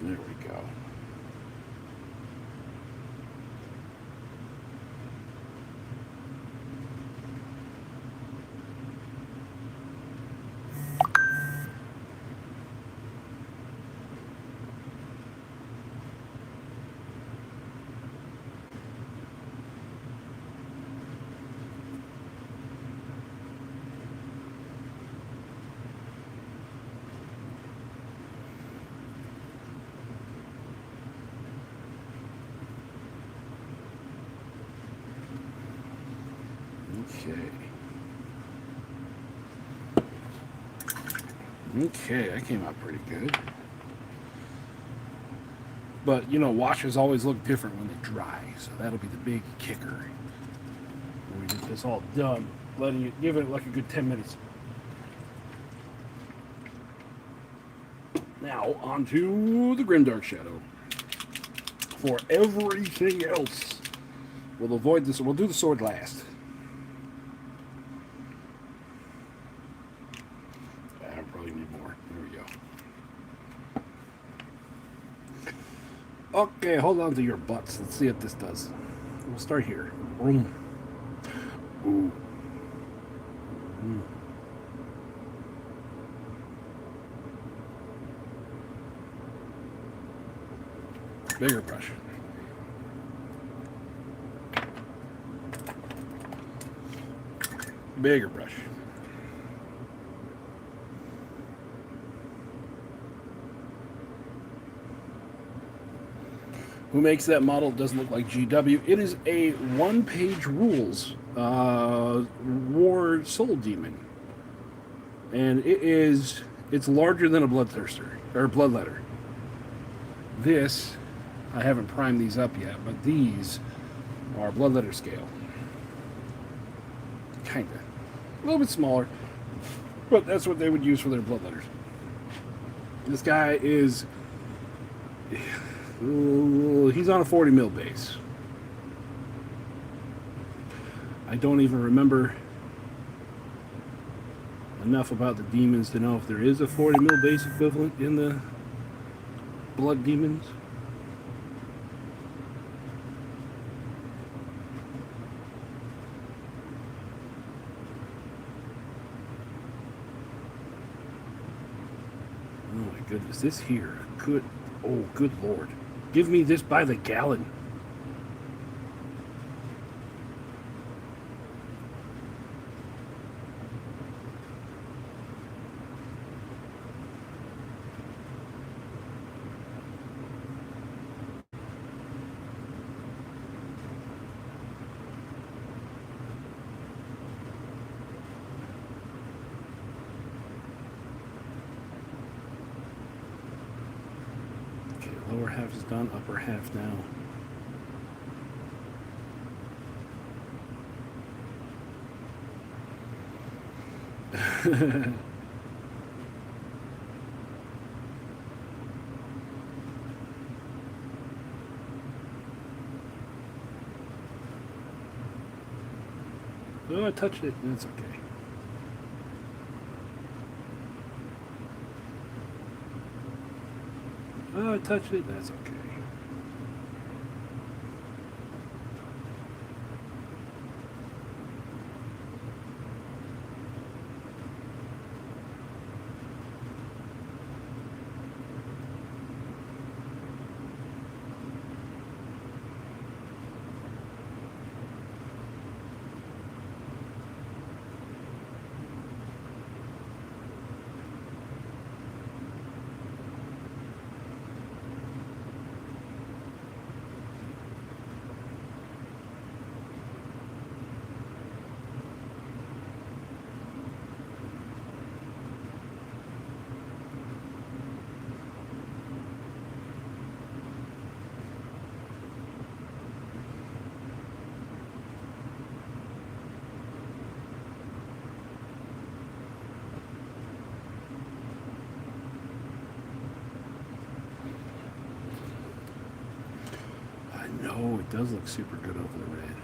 There we go. Okay, that came out pretty good. But, you know, washes always look different when they dry, so that'll be the big kicker. When we get this all done. Giving it like a good 10 minutes. Now, on to the Grimdark Shadow. For everything else, we'll avoid this. We'll do the sword last. I probably need more. There we go. Okay, hold on to your butts. Let's see what this does. We'll start here. Boom. Ooh. Mm. Bigger brush. Bigger brush. Who makes that model? Doesn't look like GW. It is a one-page rules war soul demon, and it's larger than a bloodthirster or bloodletter. This, I haven't primed these up yet, but these are bloodletter scale. Kinda. A little bit smaller, but that's what they would use for their bloodletters. This guy is, he's on a 40 mil base. I don't even remember enough about the demons to know if there is a 40 mil base equivalent in the blood demons. Oh my goodness, this here, good Lord. Give me this by the gallon. Lower half is done, upper half now. Oh, I touched it. That's okay. Oh, I touched it. That's okay. No, it does look super good over the red.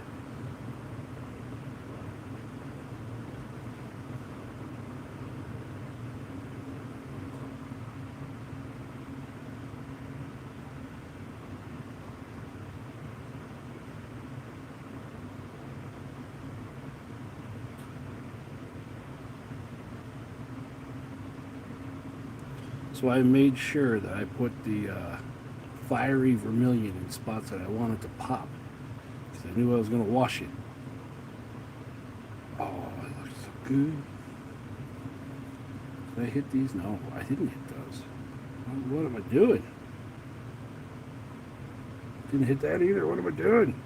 So I made sure that I put the fiery vermilion in spots that I wanted to pop, because I knew I was going to wash it. Oh, it looks so good. Did I hit these? No, I didn't hit those. What am I doing? Didn't hit that either. What am I doing?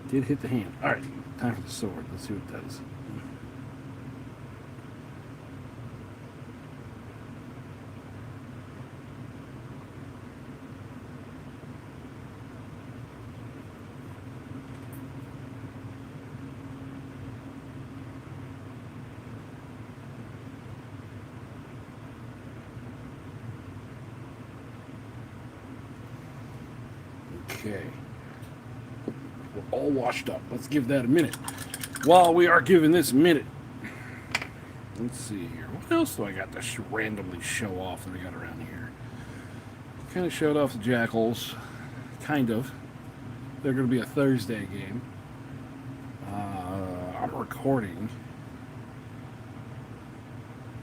I did hit the hand. All right, time for the sword. Let's see what it does. all washed up. Let's give that a minute. While we are giving this a minute, let's see here. What else do I got to randomly show off that I got around here? Kind of showed off the Jackals. Kind of. They're going to be a Thursday game. I'm recording.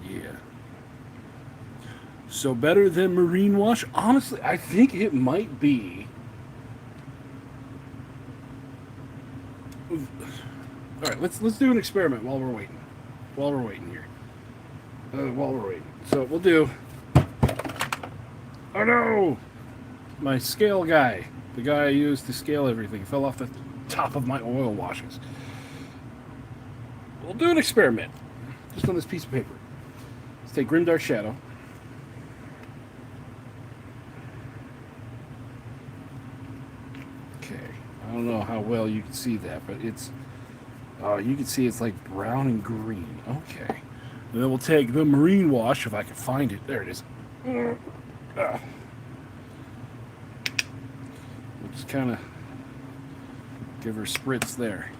Yeah. So better than Marine Wash? Honestly, I think it might be. All right, let's do an experiment while we're waiting. While we're waiting here. While we're waiting. So we'll do. Oh no! My scale guy, the guy I used to scale everything, fell off the top of my oil washes. We'll do an experiment. Just on this piece of paper. Let's take Grimdark Shadow. Okay. I don't know how well you can see that, but it's... you can see it's like brown and green. Okay. And then we'll take the Marine Wash, if I can find it. There it is. We'll just kind of give her a spritz there.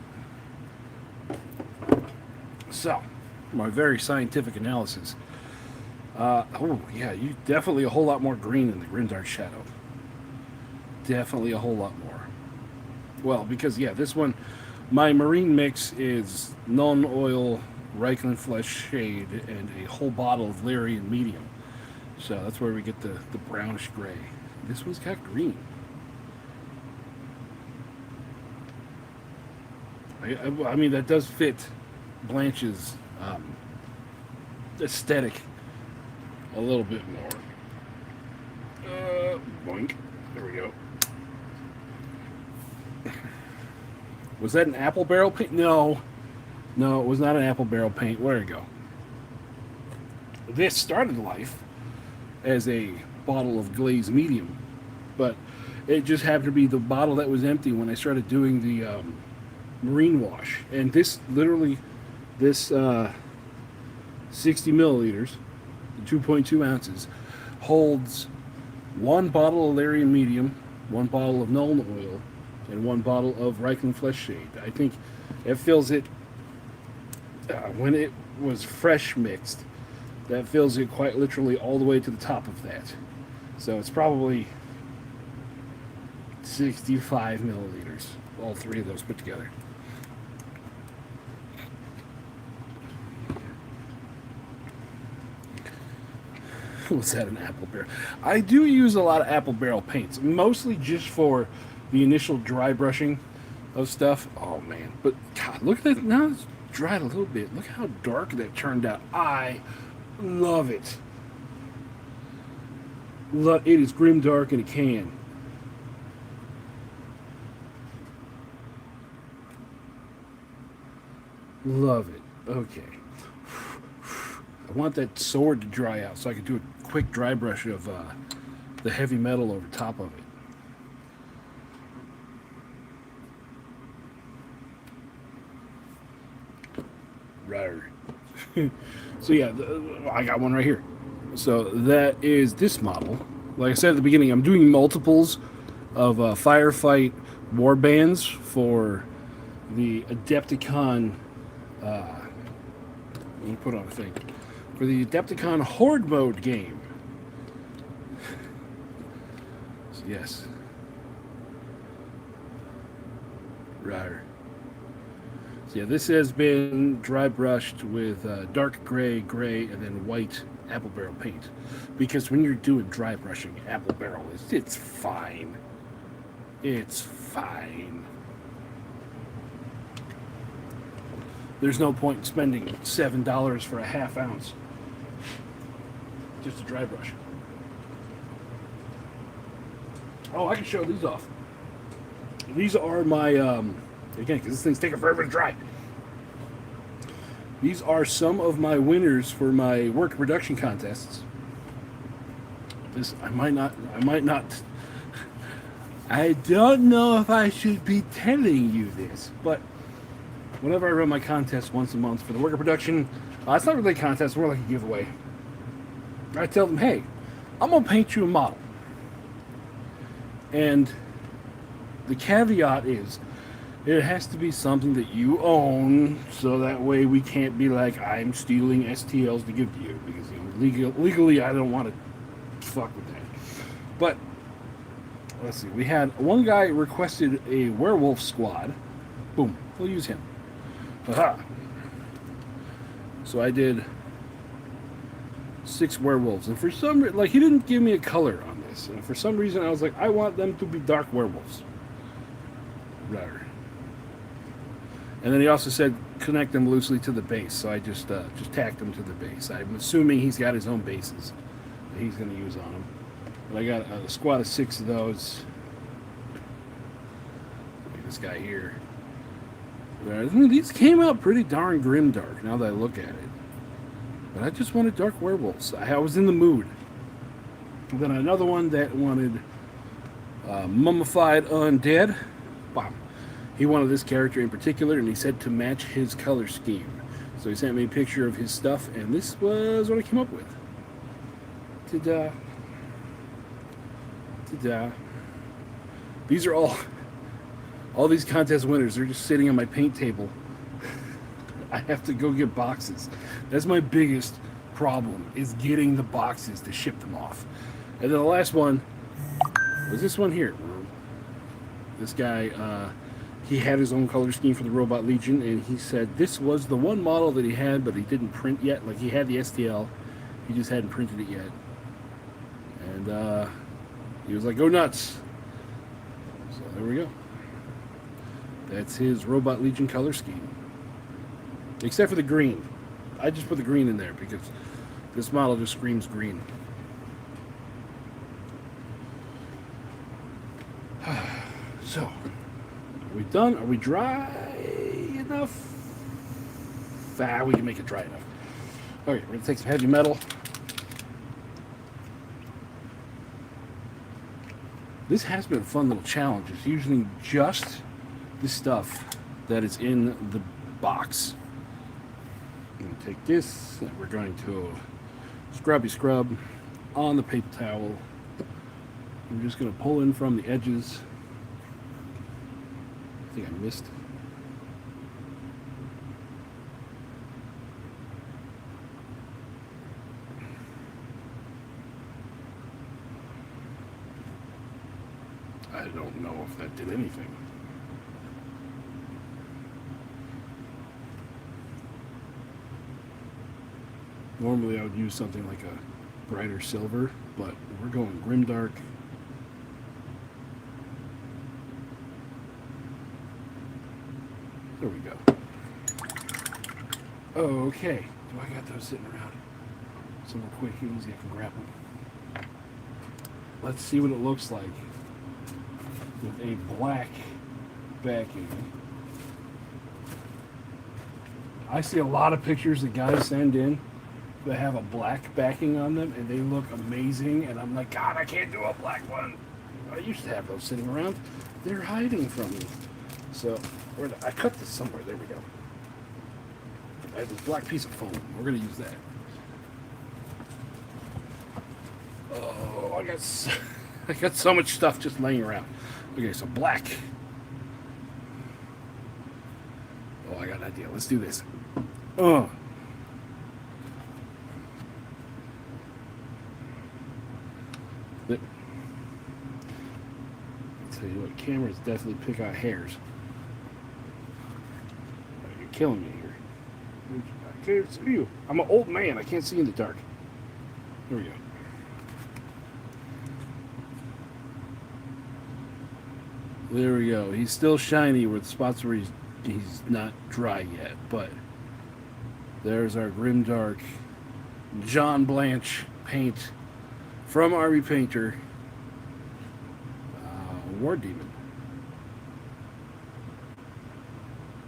So, my very scientific analysis. Oh, yeah, you definitely a whole lot more green in the Grimdark Shadow. Definitely a whole lot more. Well, because, yeah, this one, my marine mix is non-oil Reichland Flesh Shade and a whole bottle of Lyrian Medium. So that's where we get the brownish gray. This one's got green. I mean, that does fit Blanche's aesthetic a little bit more. Boink. There we go. Was that an apple barrel paint? No. No, it was not an apple barrel paint. Where'd it go? This started life as a bottle of glazed medium, but it just happened to be the bottle that was empty when I started doing the marine wash. And this literally, this 60 milliliters, 2.2 ounces, holds one bottle of Lyrian Medium, one bottle of Nuln Oil, and one bottle of Reichland Flesh Shade. I think it fills it, when it was fresh mixed, that fills it quite literally all the way to the top of that. So it's probably 65 milliliters, all three of those put together. Was that an apple barrel? I do use a lot of apple barrel paints, mostly just for the initial dry brushing of stuff. Oh man, but God, look at that. Now it's dried a little bit. Look how dark that turned out. I love it. It is grim dark in a can. Love it. Okay. I want that sword to dry out so I can do a quick dry brush of the heavy metal over top of it. Right. So yeah, I got one right here. So that is this model. Like I said at the beginning, I'm doing multiples of firefight war bands for the Adepticon. Let me put on a thing. For the Adepticon Horde Mode game. So yes. Right. So yeah, this has been dry brushed with dark gray, and then white apple barrel paint. Because when you're doing dry brushing, apple barrel it's fine. It's fine. There's no point in spending $7 for a half ounce. Just a dry brush. Oh, I can show these off. These are my, again, because this thing's taking forever to dry. These are some of my winners for my work production contests. This, I might not, I don't know if I should be telling you this, but whenever I run my contest once a month for the worker production, it's not really a contest, it's more like a giveaway. I tell them, hey, I'm going to paint you a model. And the caveat is, It has to be something that you own, so that way we can't be like, I'm stealing STLs to give to you, because legally I don't want to fuck with that. But let's see, we had one guy requested a werewolf squad. Boom, we'll use him. Aha. So I did 6 werewolves, and for some reason, like, he didn't give me a color on this, and for some reason I was like, I want them to be dark werewolves. Rather. And then he also said connect them loosely to the base, so I just tacked them to the base. I'm assuming he's got his own bases that he's going to use on them. But I got a squad of 6 of those. Look at this guy here. These came out pretty darn grimdark now that I look at it. But I just wanted dark werewolves. I was in the mood. And then another one that wanted mummified undead. Wow. He wanted this character in particular, and he said to match his color scheme. So he sent me a picture of his stuff, and this was what I came up with. Ta-da. Ta-da. These are all these contest winners. They're just sitting on my paint table. I have to go get boxes. That's my biggest problem, is getting the boxes to ship them off. And then the last one was this one here. This guy, he had his own color scheme for the Robot Legion, and he said this was the one model that he had, but he didn't print yet. Like, he had the STL, he just hadn't printed it yet. And he was like, go nuts. So there we go. That's his Robot Legion color scheme. Except for the green. I just put the green in there because this model just screams green. So, are we done? Are we dry enough? We can make it dry enough. Okay, we're going to take some heavy metal. This has been a fun little challenge. It's usually just the stuff that is in the box. I'm going to take this, and we're going to scrubby scrub on the paper towel. I'm just going to pull in from the edges. I think I missed. I don't know if that did anything. Normally I would use something like a brighter silver, but we're going grimdark. There we go. Okay. Do I got those sitting around? Somewhere quick and easy I can grab them. Let's see what it looks like with a black backing. I see a lot of pictures that guys send in that have a black backing on them, and they look amazing, and I'm like, God, I can't do a black one. I used to have those sitting around. They're hiding from me. So, I cut this somewhere. There we go. I have this black piece of foam. We're going to use that. Oh, I got so much stuff just laying around. Okay, so black. Oh, I got an idea. Let's do this. Tell you what, cameras definitely pick out hairs. You're killing me here. I can't see you. I'm an old man. I can't see in the dark. Here we go. There we go. He's still shiny with spots where he's not dry yet, but there's our grimdark John Blanche paint from Army Painter. War Demon.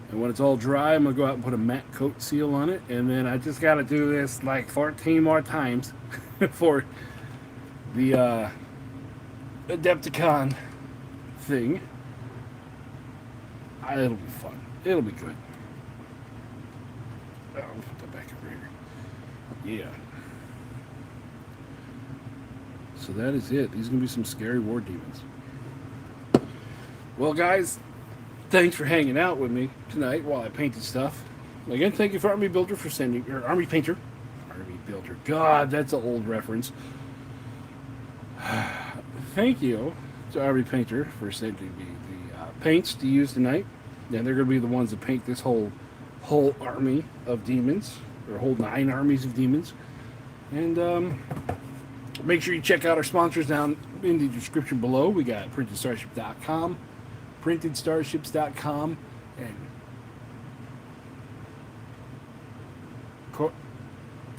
And when it's all dry, I'm going to go out and put a matte coat seal on it, and then I just got to do this like 14 more times for the Adepticon thing. It'll be fun. It'll be good. Oh, I'll put that back over here. Yeah. So that is it. These are going to be some scary War Demons. Well, guys, Thanks for hanging out with me tonight while I painted stuff. Again, thank you for Army Builder for sending, or Army Painter. Army Builder. God, that's an old reference. Thank you to Army Painter for sending me the paints to use tonight. Yeah, they're going to be the ones that paint this whole army of demons, or whole 9 armies of demons. And make sure you check out our sponsors down in the description below. We got PrintedStarships.com, PrintedStarships.com, and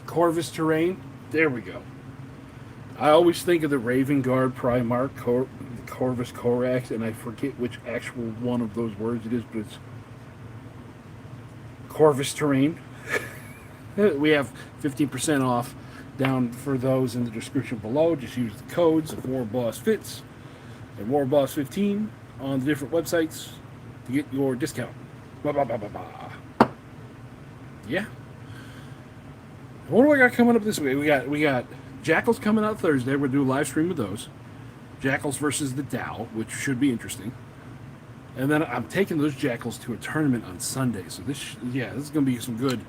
Corvus Terrain. There we go. I always think of the Raven Guard Primarch, Corvus Corax, and I forget which actual one of those words it is, but it's Corvus Terrain. We have 15% off down for those in the description below. Just use the codes of warbossfitz and warboss15 on the different websites to get your discount. Yeah. What do I got coming up this week? We got Jackals coming out Thursday. We're gonna do a live stream with those. Jackals versus the Dow, which should be interesting. And then I'm taking those Jackals to a tournament on Sunday. So this is gonna be some good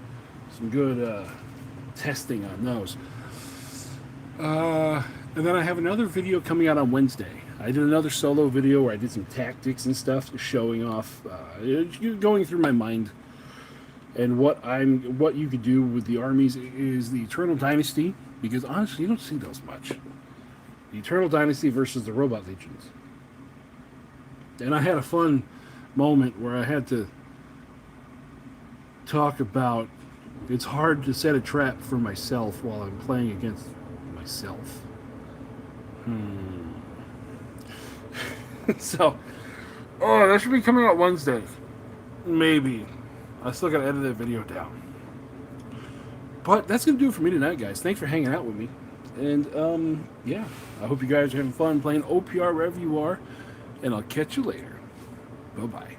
testing on those. And then I have another video coming out on Wednesday. I did another solo video where I did some tactics and stuff, showing off, going through my mind. And what you could do with the armies is the Eternal Dynasty, because honestly, you don't see those much. The Eternal Dynasty versus the Robot Legions. And I had a fun moment where I had to talk about it's hard to set a trap for myself while I'm playing against myself. So, that should be coming out Wednesday. Maybe. I still gotta edit that video down. But that's gonna do it for me tonight, guys. Thanks for hanging out with me. And, yeah. I hope you guys are having fun playing OPR wherever you are. And I'll catch you later. Bye-bye.